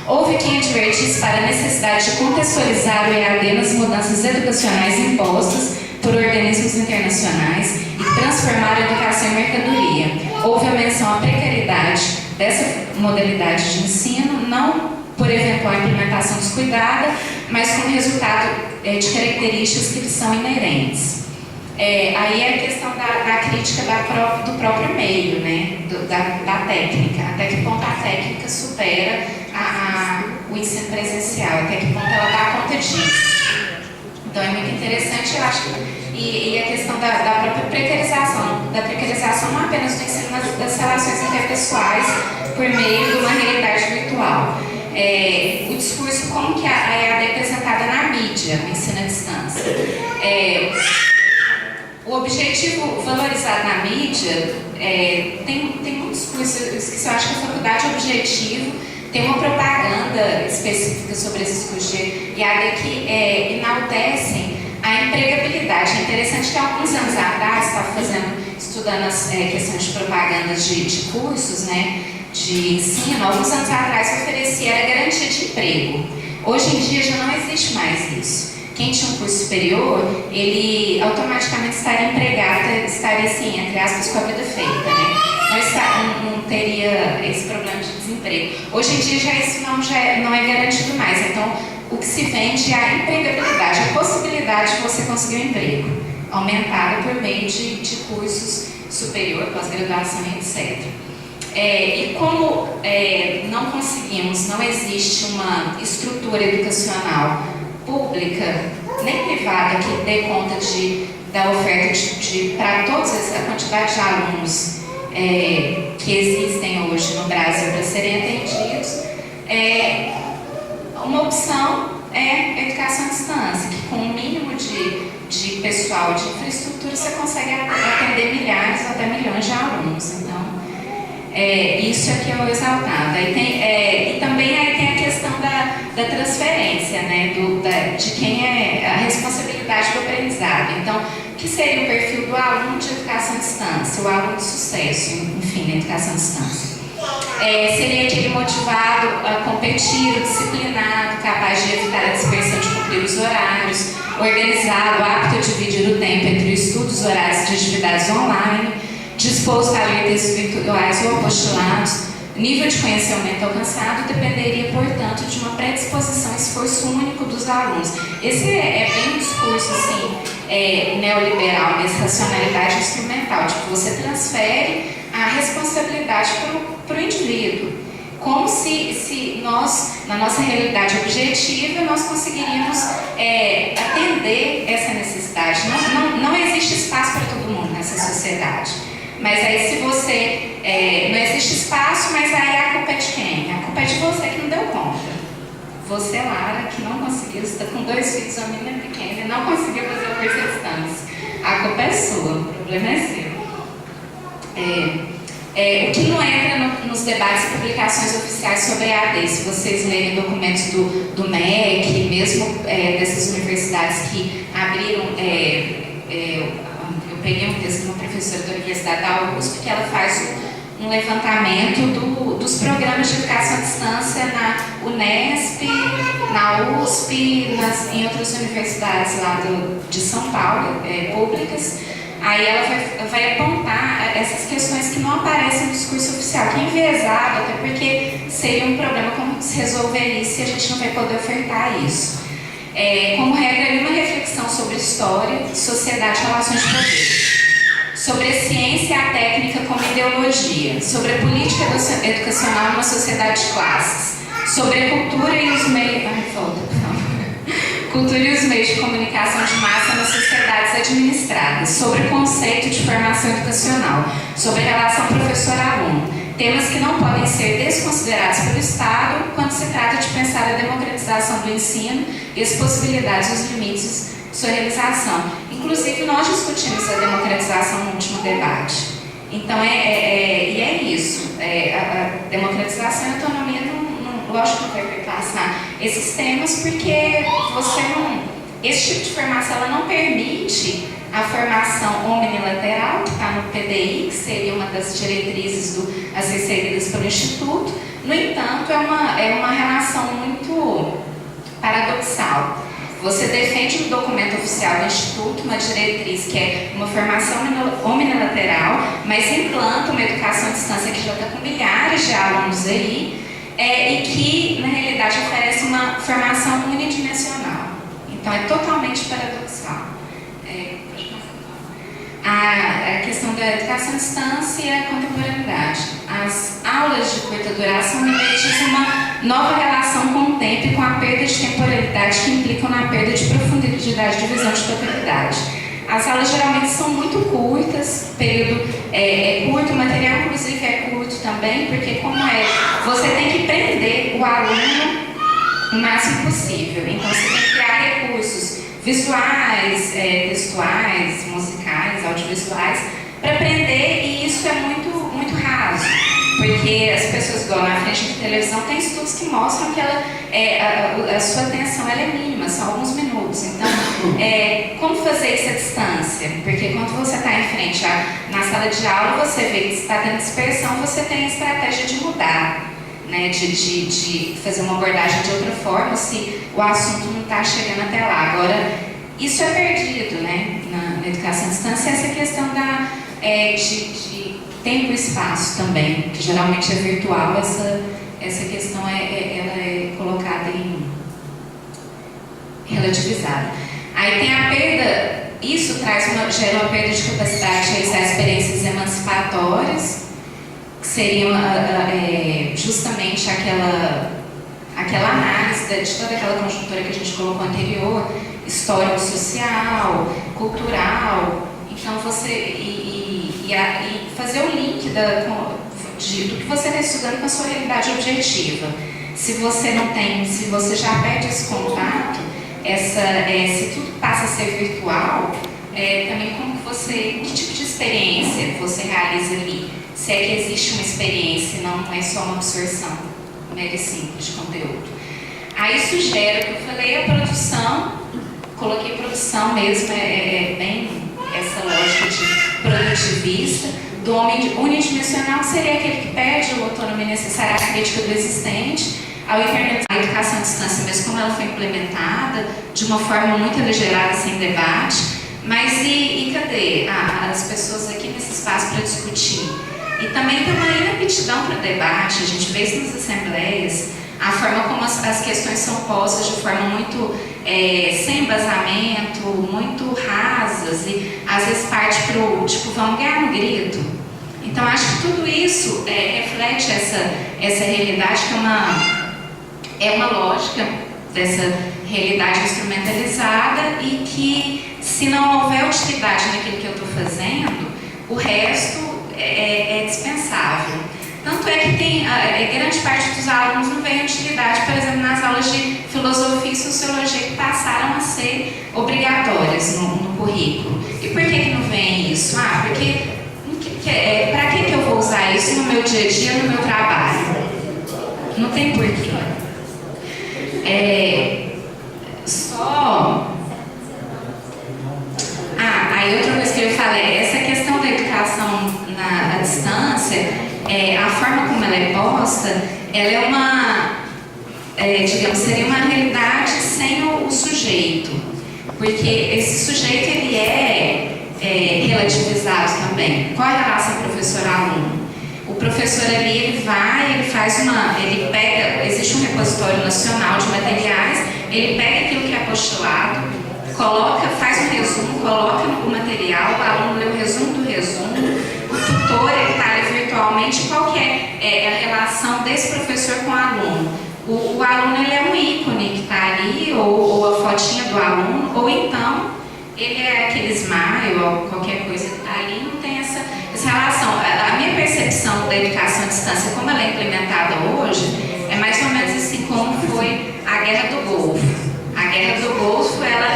Houve quem advertisse para a necessidade de contextualizar o EAD nas mudanças educacionais impostas por organismos internacionais e transformar a educação em mercadoria. Houve a menção à precariedade dessa modalidade de ensino, não por eventual implementação descuidada, mas como resultado de características que lhes são inerentes. Aí é a questão da crítica do próprio meio, né? da técnica. Até que ponto a técnica supera o ensino presencial, até que ponto ela dá conta disso. Então é muito interessante, eu acho, e a questão da própria precarização não apenas do ensino, mas das relações interpessoais por meio de uma realidade virtual. O discurso, como que a EAD é apresentada na mídia, o ensino à distância. O objetivo valorizado na mídia tem um discurso, eu esqueci, eu acho que a faculdade objetivo tem uma propaganda específica sobre esses cursos de EAD que enaltecem a empregabilidade. É interessante que há alguns anos atrás, estudando as questões de propagandas de cursos, né, de ensino, alguns anos atrás oferecia a garantia de emprego. Hoje em dia já não existe mais isso. Quem tinha um curso superior, ele automaticamente estaria empregado, estaria assim, entre aspas, com a vida feita, né? Não teria esse problema de desemprego. Hoje em dia isso não é garantido mais. Então, o que se vende é a empregabilidade, a possibilidade de você conseguir um emprego, aumentada por meio de cursos superior, pós-graduação e etc. E como não conseguimos, não existe uma estrutura educacional pública nem privada que dê conta da oferta para toda a quantidade de alunos que existem hoje no Brasil para serem atendidos, uma opção é a educação à distância, que com o mínimo de pessoal, de infraestrutura, você consegue atender milhares ou até milhões de alunos. Então, isso aqui é o exaltado. E também aí tem a questão da transferência, né, de quem é a responsabilidade do aprendizado. Então, o que seria o perfil do aluno de educação à distância, o aluno de sucesso, enfim, na educação à distância? Seria aquele motivado a competir, disciplinado, capaz de evitar a dispersão de cumprir os horários, organizado, apto a dividir o tempo entre o estudo, os horários de atividades online, disposto a ler textos virtuais ou apostilados. O nível de conhecimento alcançado dependeria, portanto, de uma predisposição e esforço único dos alunos. Esse é bem um discurso assim, neoliberal, mas racionalidade instrumental, tipo, você transfere a responsabilidade para o indivíduo, como se nós, na nossa realidade objetiva, nós conseguiríamos atender essa necessidade. Não existe espaço para todo mundo nessa sociedade. Mas aí se você... não existe espaço, mas aí a culpa é de quem? A culpa é de você que não deu conta. Você, Lara, que não conseguiu, você está com 2 filhos, uma menina pequena, e não conseguiu fazer o curso à distância. A culpa é sua, o problema é seu. O que não entra nos debates e publicações oficiais sobre EAD, se vocês lerem documentos do MEC, mesmo dessas universidades que abriram, eu peguei um texto de uma professora da Universidade da USP, que ela faz um levantamento dos programas de educação à distância na Unesp, na USP, em outras universidades lá de São Paulo, públicas. Aí ela vai apontar essas questões que não aparecem no discurso oficial, que é enviesado, até porque seria um problema como se resolver isso e a gente não vai poder ofertar isso. Como regra, uma reflexão sobre história, sociedade e relações de poder, sobre a ciência e a técnica como ideologia, sobre a política educacional numa sociedade de classes, sobre a cultura e os meios... Cultura e os meios de comunicação de massa nas sociedades administradas, sobre o conceito de formação educacional, sobre a relação professor-aluno, temas que não podem ser desconsiderados pelo Estado quando se trata de pensar a democratização do ensino e as possibilidades e os limites de sua realização. Inclusive, nós discutimos a democratização no último debate. Então, é isso. A democratização e a autonomia lógico que vai perpassar esses temas, porque esse tipo de formação ela não permite a formação omnilateral, que está no PDI, que seria uma das diretrizes a ser seguidas pelo Instituto. No entanto, é uma relação muito paradoxal. Você defende no documento oficial do Instituto uma diretriz que é uma formação omnilateral, mas implanta uma educação à distância que já está com milhares de alunos aí, e que, na realidade, oferece uma formação unidimensional. Então, é totalmente paradoxal. A questão da educação à distância e a contemporaneidade. As aulas de curta duração emergem uma nova relação com o tempo e com a perda de temporalidade que implicam na perda de profundidade de visão de totalidade. As aulas geralmente são muito curtas, o período é curto, o material inclusive é curto também, porque você tem que prender o aluno o máximo possível. Então você tem que criar recursos visuais, textuais, musicais, audiovisuais, para prender, e isso é muito, muito raso. Porque as pessoas igual na frente de televisão, tem estudos que mostram que a sua atenção ela é mínima, são alguns minutos. Então, como fazer isso à distância? Porque quando você está em frente na sala de aula, você vê que está tendo dispersão, você tem a estratégia de mudar, né? de fazer uma abordagem de outra forma, se o assunto não está chegando até lá. Agora, isso é perdido, né? na educação à distância, essa questão de tempo e espaço também, que geralmente é virtual, essa questão ela é colocada relativizada. Aí tem a perda, isso gera uma perda de capacidade de realizar experiências emancipatórias, que seriam justamente aquela análise de toda aquela conjuntura que a gente colocou anterior, histórico-social, cultural. Então e fazer o link do que você está estudando com a sua realidade objetiva. Se você já perde esse contato, se tudo passa a ser virtual, também que tipo de experiência você realiza ali? Se é que existe uma experiência, não é só uma absorção mega e simples de conteúdo. Aí isso gera, que eu falei, a produção, coloquei produção mesmo, bem essa lógica de produtivista, do homem unidimensional, que seria aquele que perde a autonomia necessária à crítica do existente, ao internalizar a educação à distância, mesmo como ela foi implementada, de uma forma muito aligerada, sem debate. Mas cadê as pessoas aqui nesse espaço para discutir? E também tem uma inaptidão para o debate, a gente vê isso nas assembleias, a forma como as questões são postas de forma muito sem embasamento, muito rasas, e às vezes parte para o tipo, vamos ganhar no grito. Então acho que tudo isso reflete essa realidade, que é uma lógica dessa realidade instrumentalizada, e que, se não houver utilidade naquilo que eu estou fazendo, o resto é dispensável. Tanto é que tem grande parte dos alunos não vê utilidade, por exemplo, nas aulas de filosofia e sociologia, que passaram a ser obrigatórias no currículo. E por que não vem isso? Porque para que eu vou usar isso no meu dia a dia, no meu trabalho? Não tem porquê. Aí outra coisa que eu falei, essa questão da educação à distância, a forma como ela é posta, ela é digamos, seria uma realidade sem o sujeito, porque esse sujeito ele é relativizado também. Qual é a relação professor-aluno? O professor ali, ele pega, existe um repositório nacional de materiais, ele pega aquilo que é apostolado, faz um resumo, coloca no material, o aluno lê o resumo do resumo, o tutor está ali virtualmente. Qual que é a relação desse professor com o aluno? O aluno ele é um ícone que está ali, ou a fotinha do aluno, ou então ele é aquele smile, ou qualquer coisa que está ali, não tem essa relação. A minha percepção da educação à distância, como ela é implementada hoje, é mais ou menos assim como foi a Guerra do Golfo. A Guerra do Golfo, ela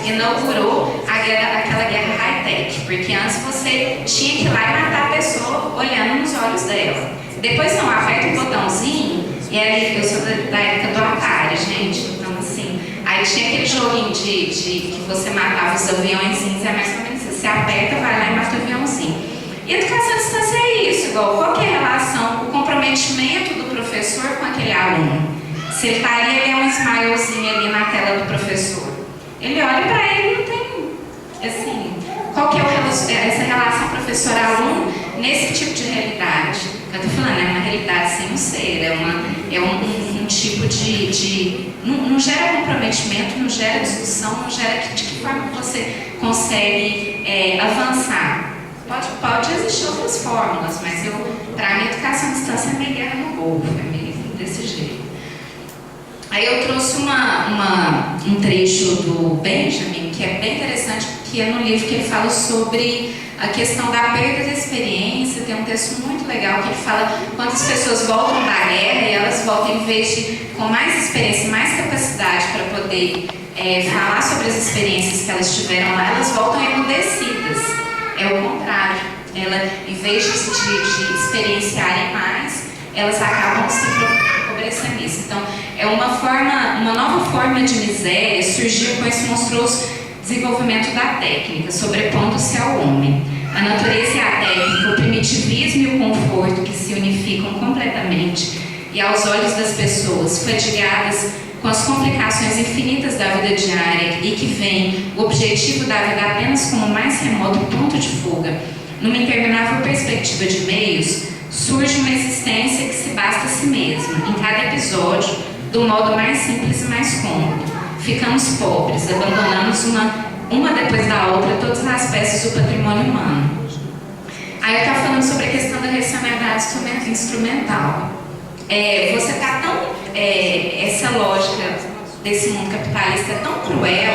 inaugurou aquela guerra high-tech, porque antes você tinha que ir lá e matar a pessoa olhando nos olhos dela. Depois não, aperta um botãozinho, e aí, eu sou da época do Atari, gente, então assim, aí tinha aquele joguinho de que você matava os aviãozinhos, é mais ou menos isso, você aperta, vai lá e mata o aviãozinho. E a educação à distância é isso, qual que é a relação, o comprometimento do professor com aquele aluno? Se ele está ali, ele é um smilezinho ali na tela do professor. Ele olha para ele e não tem, assim, qual que é essa relação professor-aluno nesse tipo de realidade? Eu estou falando, é uma realidade sem um ser, é um tipo de não gera comprometimento, não gera discussão, não gera de que forma você consegue avançar. Pode existir outras fórmulas, mas para mim a educação à distância é meio guerra no Golfo, é meio desse jeito. Aí eu trouxe um trecho do Benjamin, que é bem interessante, que é no livro que ele fala sobre a questão da perda da experiência. Tem um texto muito legal que ele fala quantas pessoas voltam da guerra e elas voltam, em vez de com mais experiência, mais capacidade para poder falar sobre as experiências que elas tiveram lá, elas voltam emudecidas. É o contrário. Em vez de experienciarem mais, elas acabam se empobrecendo nisso. Então, uma nova forma de miséria surgiu com esse monstruoso desenvolvimento da técnica, sobrepondo-se ao homem. A natureza e a técnica, o primitivismo e o conforto que se unificam completamente, e aos olhos das pessoas fatigadas com as complicações infinitas da vida diária e que veem o objetivo da vida apenas como o mais remoto ponto de fuga, numa interminável perspectiva de meios, surge uma existência que se basta a si mesma, em cada episódio, do modo mais simples e mais cômodo, ficamos pobres, abandonamos uma depois da outra todas as peças do patrimônio humano. Aí eu estava falando sobre a questão da racionalidade instrumental. Você está tão... essa lógica desse mundo capitalista é tão cruel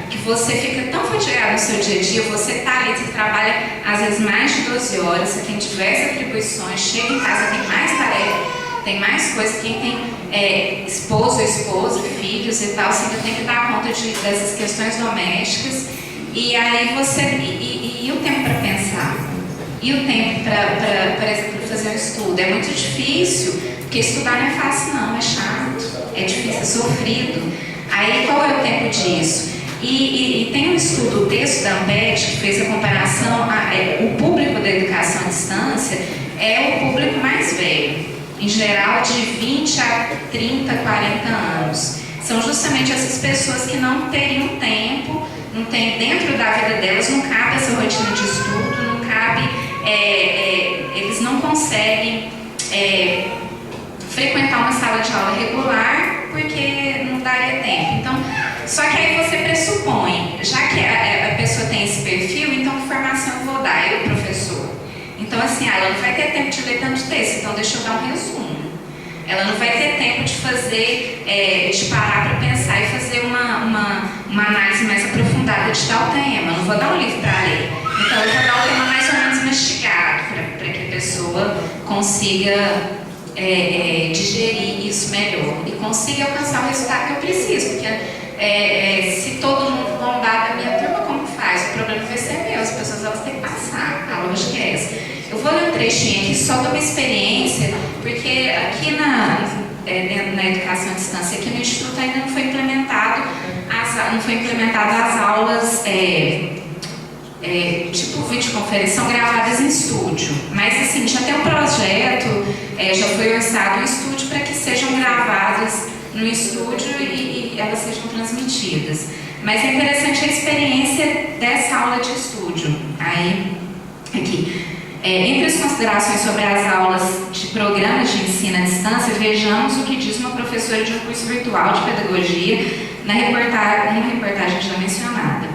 que você fica tão fatigado no seu dia a dia, você está ali, você trabalha às vezes mais de 12 horas, você tem diversas atribuições, chega em casa, tem mais tarefa, tem mais coisa, quem tem esposo, esposa, filhos e tal, você ainda tem que dar conta dessas questões domésticas, e aí você... E o tempo para pensar? E o tempo para exemplo, fazer um estudo? É muito difícil, porque estudar não é fácil não, é chato, é difícil, é sofrido. Aí qual é o tempo disso? E tem um estudo, o texto da Amped, que fez a comparação, o público da educação à distância é o público mais velho, em geral de 20 a 30, 40 anos. São justamente essas pessoas que não teriam tempo, não tem, dentro da vida delas não cabe essa rotina de estudo, não cabe, eles não conseguem frequentar uma sala de aula regular porque não daria tempo. Então, só que aí você pressupõe, já que a pessoa tem esse perfil, então que formação eu vou dar? Eu, professor. Então, assim, ela não vai ter tempo de ler tanto texto, então deixa eu dar um resumo. Ela não vai ter tempo de fazer, de parar para pensar e fazer uma análise mais aprofundada de tal tema. Eu não vou dar um livro para ler. Então, eu vou dar um tema mais ou menos mastigado para que a pessoa consiga digerir isso melhor e consiga alcançar o resultado que eu preciso. Porque se todo mundo bombar da minha turma, como faz? O problema vai ser meu, as pessoas elas têm que passar. A lógica é essa. Eu vou ler um trechinho aqui só de uma experiência, porque aqui na educação à distância, aqui no Instituto ainda não foi implementado as aulas tipo videoconferência, são gravadas em estúdio. Mas assim, já tem um projeto, já foi orçado um estúdio para que sejam gravadas no estúdio e elas sejam transmitidas. Mas é interessante a experiência dessa aula de estúdio. Aí, aqui. Entre as considerações sobre as aulas de programas de ensino à distância, vejamos o que diz uma professora de um curso virtual de pedagogia numa reportagem já mencionada.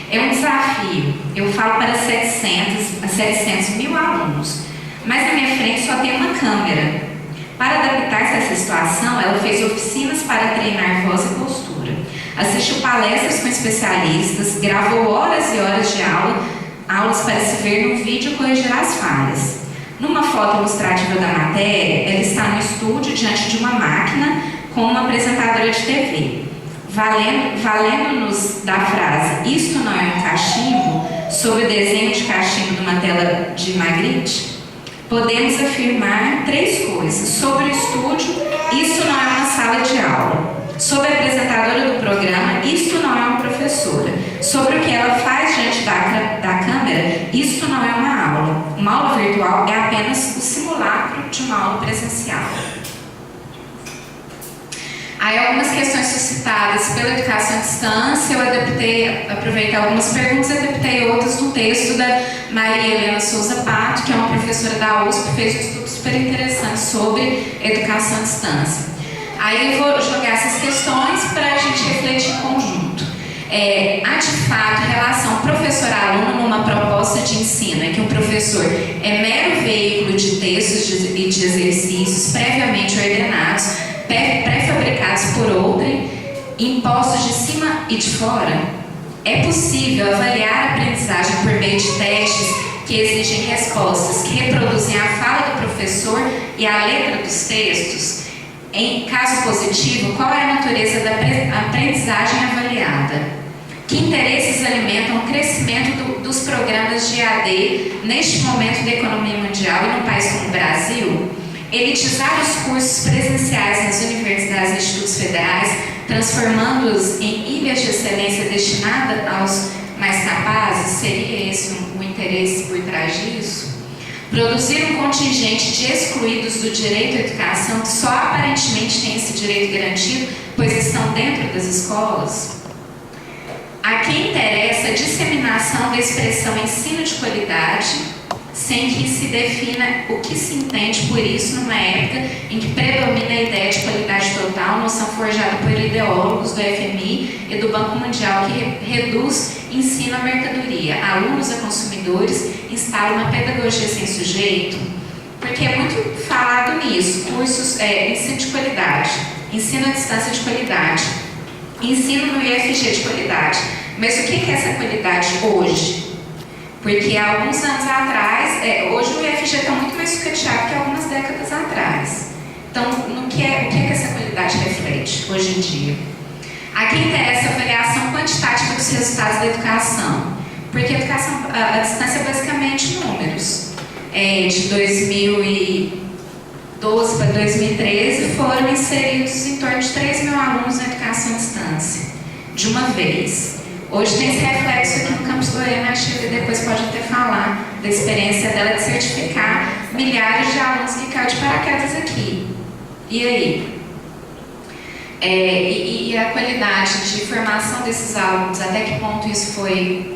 É um desafio. Eu falo para 700 mil alunos, mas na minha frente só tem uma câmera. Para adaptar-se a essa situação, ela fez oficinas para treinar voz e postura, assistiu palestras com especialistas, gravou horas e horas de aulas para se ver no vídeo e corrigir as falhas. Numa foto ilustrativa da matéria, ela está no estúdio diante de uma máquina com uma apresentadora de TV. Valendo-nos da frase "isto não é um cachimbo", sobre o desenho de cachimbo numa tela de Magritte, podemos afirmar 3 coisas. Sobre o estúdio, isto não é uma sala de aula. Sobre a apresentadora do programa, isto não é uma professora. Sobre o que ela faz diante da câmera, isto não é uma aula. Uma aula virtual é apenas o simulacro de uma aula presencial. Aí algumas questões suscitadas pela educação à distância, eu aproveitei algumas perguntas e adaptei outras do texto da Maria Helena Souza Pato, que é uma professora da USP, fez um estudo super interessante sobre educação à distância. Aí eu vou jogar essas questões para a gente refletir em conjunto. Há de fato relação professor-aluno numa proposta de ensino, em que o professor é mero veículo de textos e de exercícios previamente ordenados, pré-fabricados por outrem, impostos de cima e de fora? É possível avaliar a aprendizagem por meio de testes que exigem respostas que reproduzem a fala do professor e a letra dos textos? Em caso positivo, qual é a natureza da aprendizagem avaliada? Que interesses alimentam o crescimento dos programas de EAD neste momento da economia mundial e num país como o Brasil? Elitizar os cursos presenciais nas universidades e institutos federais, transformando-os em ilhas de excelência destinada aos mais capazes, seria esse o interesse por trás disso? Produzir um contingente de excluídos do direito à educação que só aparentemente tem esse direito garantido, pois estão dentro das escolas? A quem interessa a disseminação da expressão ensino de qualidade, sem que se defina o que se entende por isso numa época em que predomina a ideia de qualidade total, noção forjada por ideólogos do FMI e do Banco Mundial, que reduz ensino à mercadoria, alunos a consumidores, instala uma pedagogia sem sujeito, porque é muito falado nisso, cursos, ensino de qualidade, ensino à distância de qualidade, ensino no IFG de qualidade. Mas o que é essa qualidade hoje? Porque há alguns anos atrás, hoje o IFG está muito mais sucateado que algumas décadas atrás. Então, o que essa qualidade reflete hoje em dia? Aqui interessa a avaliação quantitativa dos resultados da educação, porque a distância é basicamente números. De 2012 para 2013 foram inseridos em torno de 3 mil alunos na educação à distância, de uma vez. Hoje tem esse reflexo aqui no campus Goiânia, a Sheila depois pode até falar da experiência dela de certificar milhares de alunos que caíram de paraquedas aqui. E aí? E a qualidade de formação desses alunos, até que ponto isso foi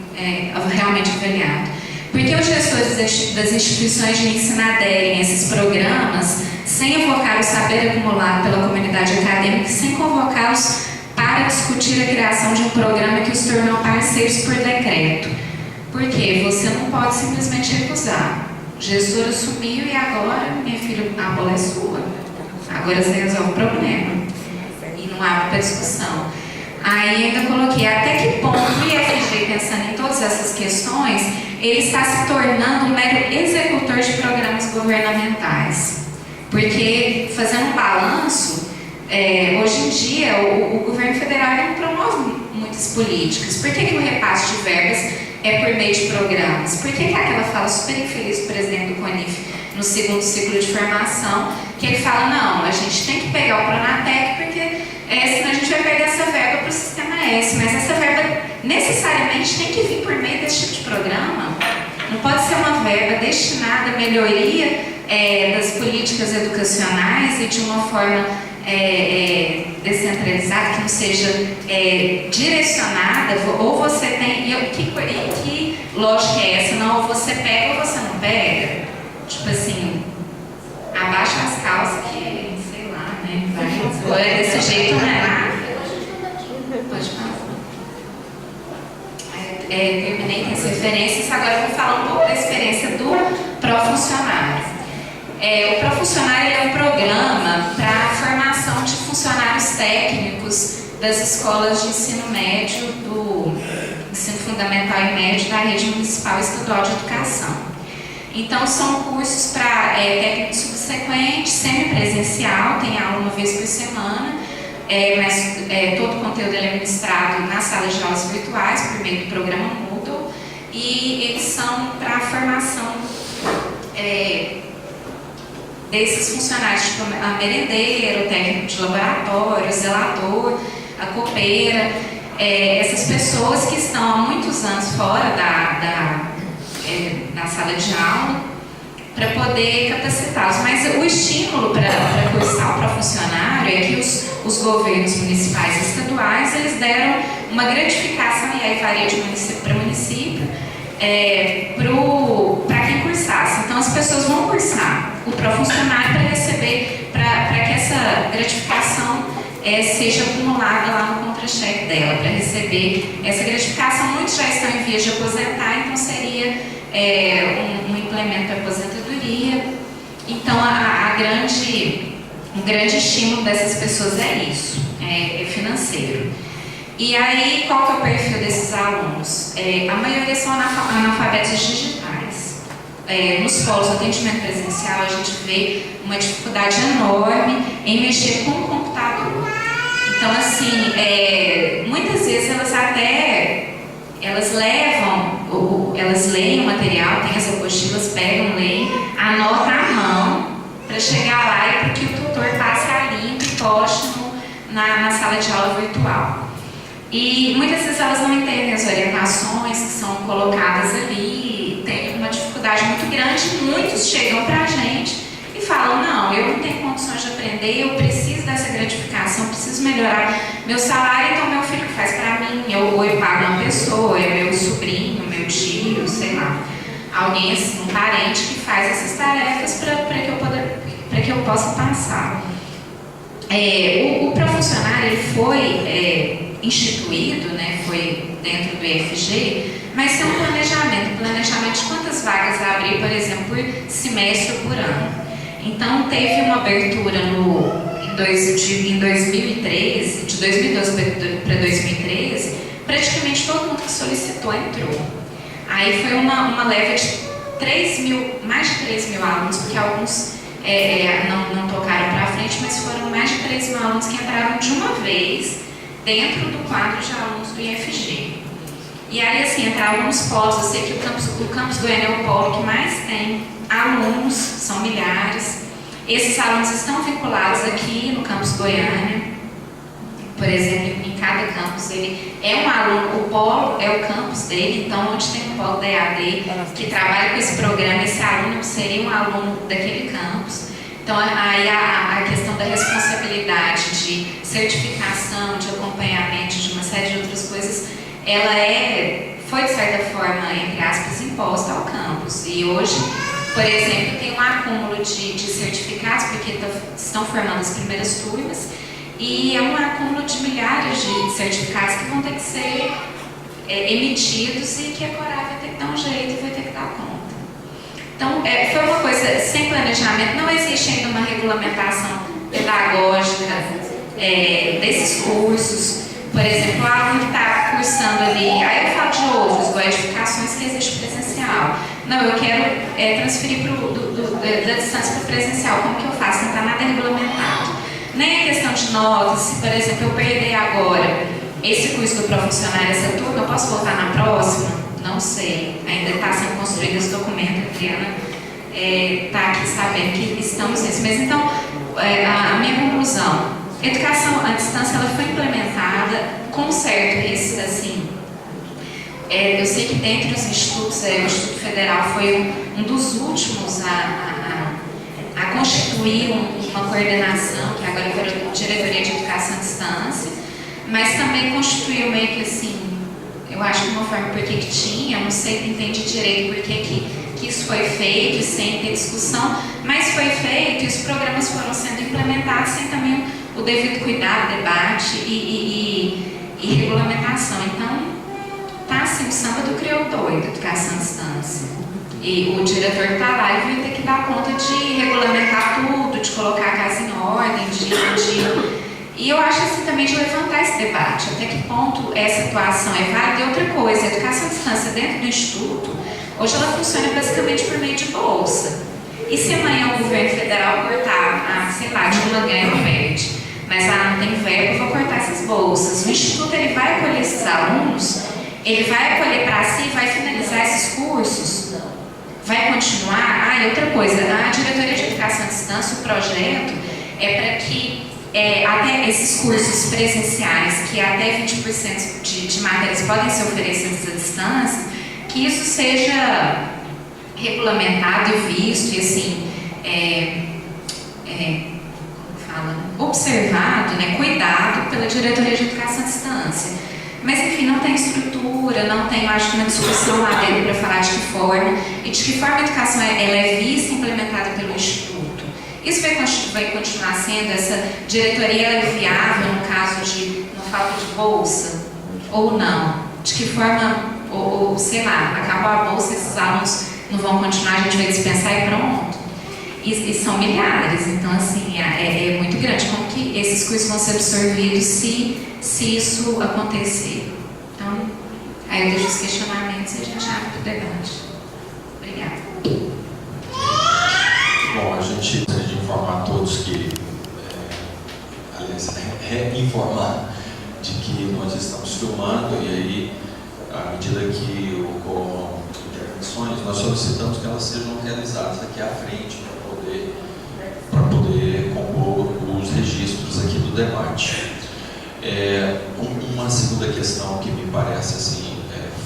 realmente avaliado? Porque os gestores das instituições de ensino aderem a esses programas sem evocar o saber acumulado pela comunidade acadêmica e sem convocá-los para discutir a criação de um programa que os tornou parceiros por decreto. Porque você não pode simplesmente recusar. O gestor assumiu e agora, minha filha, a bola é sua. Agora você resolve o problema. E não abre para discussão. Aí ainda coloquei até que ponto o IFG, pensando em todas essas questões, ele está se tornando um mero executor de programas governamentais. Porque, fazendo um balanço, hoje em dia o governo federal não promove muitas políticas. Por que o repasse de verbas é por meio de programas? Por que aquela fala super infeliz do presidente do CONIF no segundo ciclo de formação, que ele fala, não, a gente tem que pegar o Pronatec porque senão a gente vai perder essa verba para o Sistema S, mas essa verba necessariamente tem que vir por meio desse tipo de programa. Não pode ser uma verba destinada à melhoria das políticas educacionais e de uma forma descentralizada, que não seja direcionada, ou você tem... que lógica é essa? Não, ou você pega ou você não pega? Tipo assim, abaixa as calças que, sei lá, né? Vai, desse jeito, né? Pode falar. Terminei com as referências, agora eu vou falar um pouco da experiência do pró-funcionário. O pró-funcionário é um programa para a formação de funcionários técnicos das escolas de ensino médio, do ensino fundamental e médio da Rede Municipal Estadual de Educação. Então, são cursos para técnico subsequente, semipresencial, tem aula uma vez por semana, mas todo o conteúdo é ministrado nas salas de aulas virtuais, por meio do programa Moodle, e eles são para a formação desses funcionários, tipo a merendeira, o técnico de laboratório, o zelador, a copeira, essas pessoas que estão há muitos anos fora na sala de aula, para poder capacitá-los. Mas o estímulo para cursar o pró-funcionário é que os governos municipais e estaduais, eles deram uma gratificação, e aí varia de município para município, para quem cursasse. Então as pessoas vão cursar o pró-funcionário para receber, para que essa gratificação seja acumulada lá no contra-cheque dela, para receber essa gratificação. Muitos já estão em vias de aposentar, então seria um implemento para aposentadoria. Então um grande estímulo dessas pessoas é isso, é financeiro. E aí, qual que é o perfil desses alunos? A maioria são analfabetos digitais. Nos polos de atendimento presencial, a gente vê uma dificuldade enorme em mexer com o computador. Então, assim, muitas vezes elas leem o material, tem as apostilas, pegam, leem, anotam à mão para chegar lá e para que o tutor passe a limpo e poste na sala de aula virtual. E muitas vezes elas não entendem as orientações que são colocadas ali, tem uma dificuldade muito grande. Muitos chegam para a gente e falam, não, eu não tenho condições de aprender, eu preciso dessa gratificação, preciso melhorar meu salário, então meu filho faz para mim, ou eu pago uma pessoa, é meu sobrinho, meu tio, sei lá. alguém, assim, um parente que faz essas tarefas para que eu possa passar. O pró-funcionário ele foi instituído, né, foi dentro do IFG, mas tem um planejamento de quantas vagas abrir, por exemplo, por semestre ou por ano. Então, teve uma abertura em 2013, de 2012 para 2013, praticamente todo mundo que solicitou entrou. Aí foi uma leva de mais de 3 mil alunos, porque alguns não tocaram para frente, mas foram mais de 3 mil alunos que entraram de uma vez dentro do quadro de alunos do IFG. E aí, assim, entraram nos polos. Eu sei que o campus Goiânia é o polo que mais tem alunos, são milhares. Esses alunos estão vinculados aqui no campus Goiânia. Por exemplo, em cada campus, ele é um aluno, o polo é o campus dele, então onde tem o polo da EAD que trabalha com esse programa, esse aluno seria um aluno daquele campus. Então, aí a questão da responsabilidade de certificação, de acompanhamento, de uma série de outras coisas, ela foi, de certa forma, entre aspas, imposta ao campus. E hoje, por exemplo, tem um acúmulo de certificados, porque estão formando as primeiras turmas, e é um acúmulo de milhares de certificados que vão ter que ser emitidos e que a Corá vai ter que dar um jeito e vai ter que dar conta. Então, foi uma coisa sem planejamento, não existe ainda uma regulamentação pedagógica desses cursos. Por exemplo, o aluno que está cursando ali, aí eu falo de outros, igual edificações que existe presencial. Não, eu quero transferir da distância para o presencial, como que eu faço? Não está nada regulamentado. Nem a questão de notas, se, por exemplo, eu perder agora esse curso do pró-funcionário, essa turma, eu posso voltar na próxima? Não sei. Ainda está sendo construído esse documento, a Adriana está aqui sabendo que estamos nesse mês. Então, a minha conclusão, a educação à distância ela foi implementada com certo risco, assim. Eu sei que dentre os institutos, o Instituto Federal foi um dos últimos a constituir uma coordenação, que agora foi a Diretoria de Educação à Distância, mas também constituiu meio que assim, eu acho que uma forma porque que tinha, eu não sei, entendi direito porque que isso foi feito, sem ter discussão, mas foi feito e os programas foram sendo implementados sem também o devido cuidado, debate e regulamentação. Então, tá assim, o samba do criou doido, educação à distância. E o diretor está lá e vai ter que dar conta de regulamentar tudo, de colocar a casa em ordem, E eu acho assim também de levantar esse debate, até que ponto essa atuação é válida. E outra coisa, a educação à distância dentro do Instituto, hoje ela funciona basicamente por meio de bolsa. E se amanhã o governo federal cortar, sei lá, de uma ganha ou perde, mas não tem verba, eu vou cortar essas bolsas. O Instituto ele vai acolher esses alunos, ele vai acolher para si, vai finalizar esses cursos, vai continuar. E outra coisa, a Diretoria de Educação à Distância, o projeto é para que até esses cursos presenciais, que até 20% de matérias podem ser oferecidas à distância, que isso seja regulamentado e visto e assim, observado, né, cuidado pela Diretoria de Educação à Distância. Mas enfim, não tem estrutura, não tem, eu acho que uma discussão lá dentro para falar de que forma e de que forma a educação ela é vista e implementada pelo Instituto. Isso vai continuar sendo, essa diretoria ela é viável no caso de uma falta de bolsa ou não? De que forma, ou sei lá, acabou a bolsa, esses alunos não vão continuar, a gente vai dispensar e pronto. E são milhares, então assim, é muito grande. Como que esses cursos vão ser absorvidos se isso acontecer? Então, aí eu deixo os questionamentos e a gente abre para o debate. Obrigada. Bom, a gente gostaria de informar a todos que, aliás, reinformar de que nós estamos filmando e aí, à medida que ocorram intervenções, nós solicitamos que elas sejam realizadas aqui à frente para poder compor os registros aqui do debate. Uma segunda questão que me parece assim,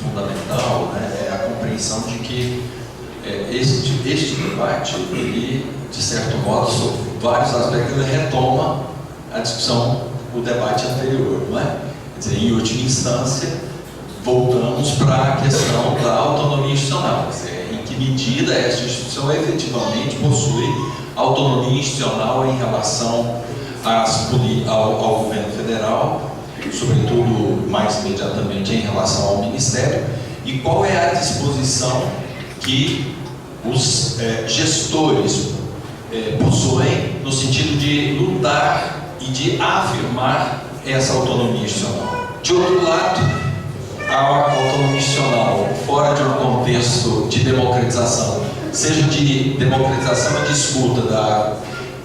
fundamental, né, é a compreensão de que este debate, ele, de certo modo, sob vários aspectos, ele retoma a discussão, o debate anterior, não é? Quer dizer, em última instância, voltamos para a questão da autonomia institucional, quer dizer, em que medida esta instituição efetivamente possui autonomia institucional em relação ao governo federal, sobretudo, mais imediatamente, em relação ao Ministério, e qual é a disposição que os gestores possuem no sentido de lutar e de afirmar essa autonomia institucional. De outro lado, a autonomia institucional fora de um contexto de democratização, seja de democratização e de escuta da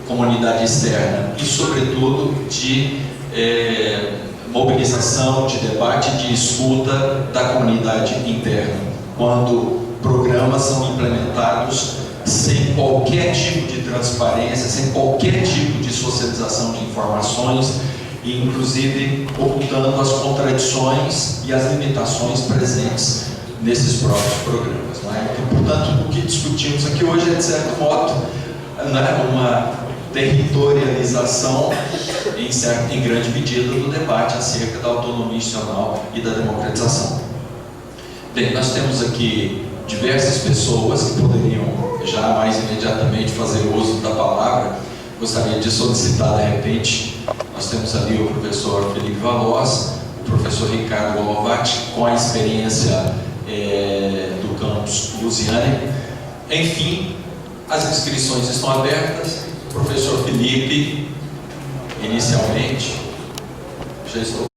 comunidade externa e, sobretudo, de mobilização, de debate, de escuta da comunidade interna, quando programas são implementados sem qualquer tipo de transparência, sem qualquer tipo de socialização de informações, e inclusive ocultando as contradições e as limitações presentes nesses próprios programas. Não é? Então, portanto, o que discutimos aqui hoje é, de certo modo, uma territorialização, em grande medida, do debate acerca da autonomia institucional e da democratização. Bem, nós temos aqui diversas pessoas que poderiam já mais imediatamente fazer uso da palavra. Gostaria de solicitar, de repente, nós temos ali o professor Felipe Valois, o professor Ricardo Golovati, com a experiência do campus Lusiânia. Enfim, as inscrições estão abertas. Professor Felipe, inicialmente, já estou.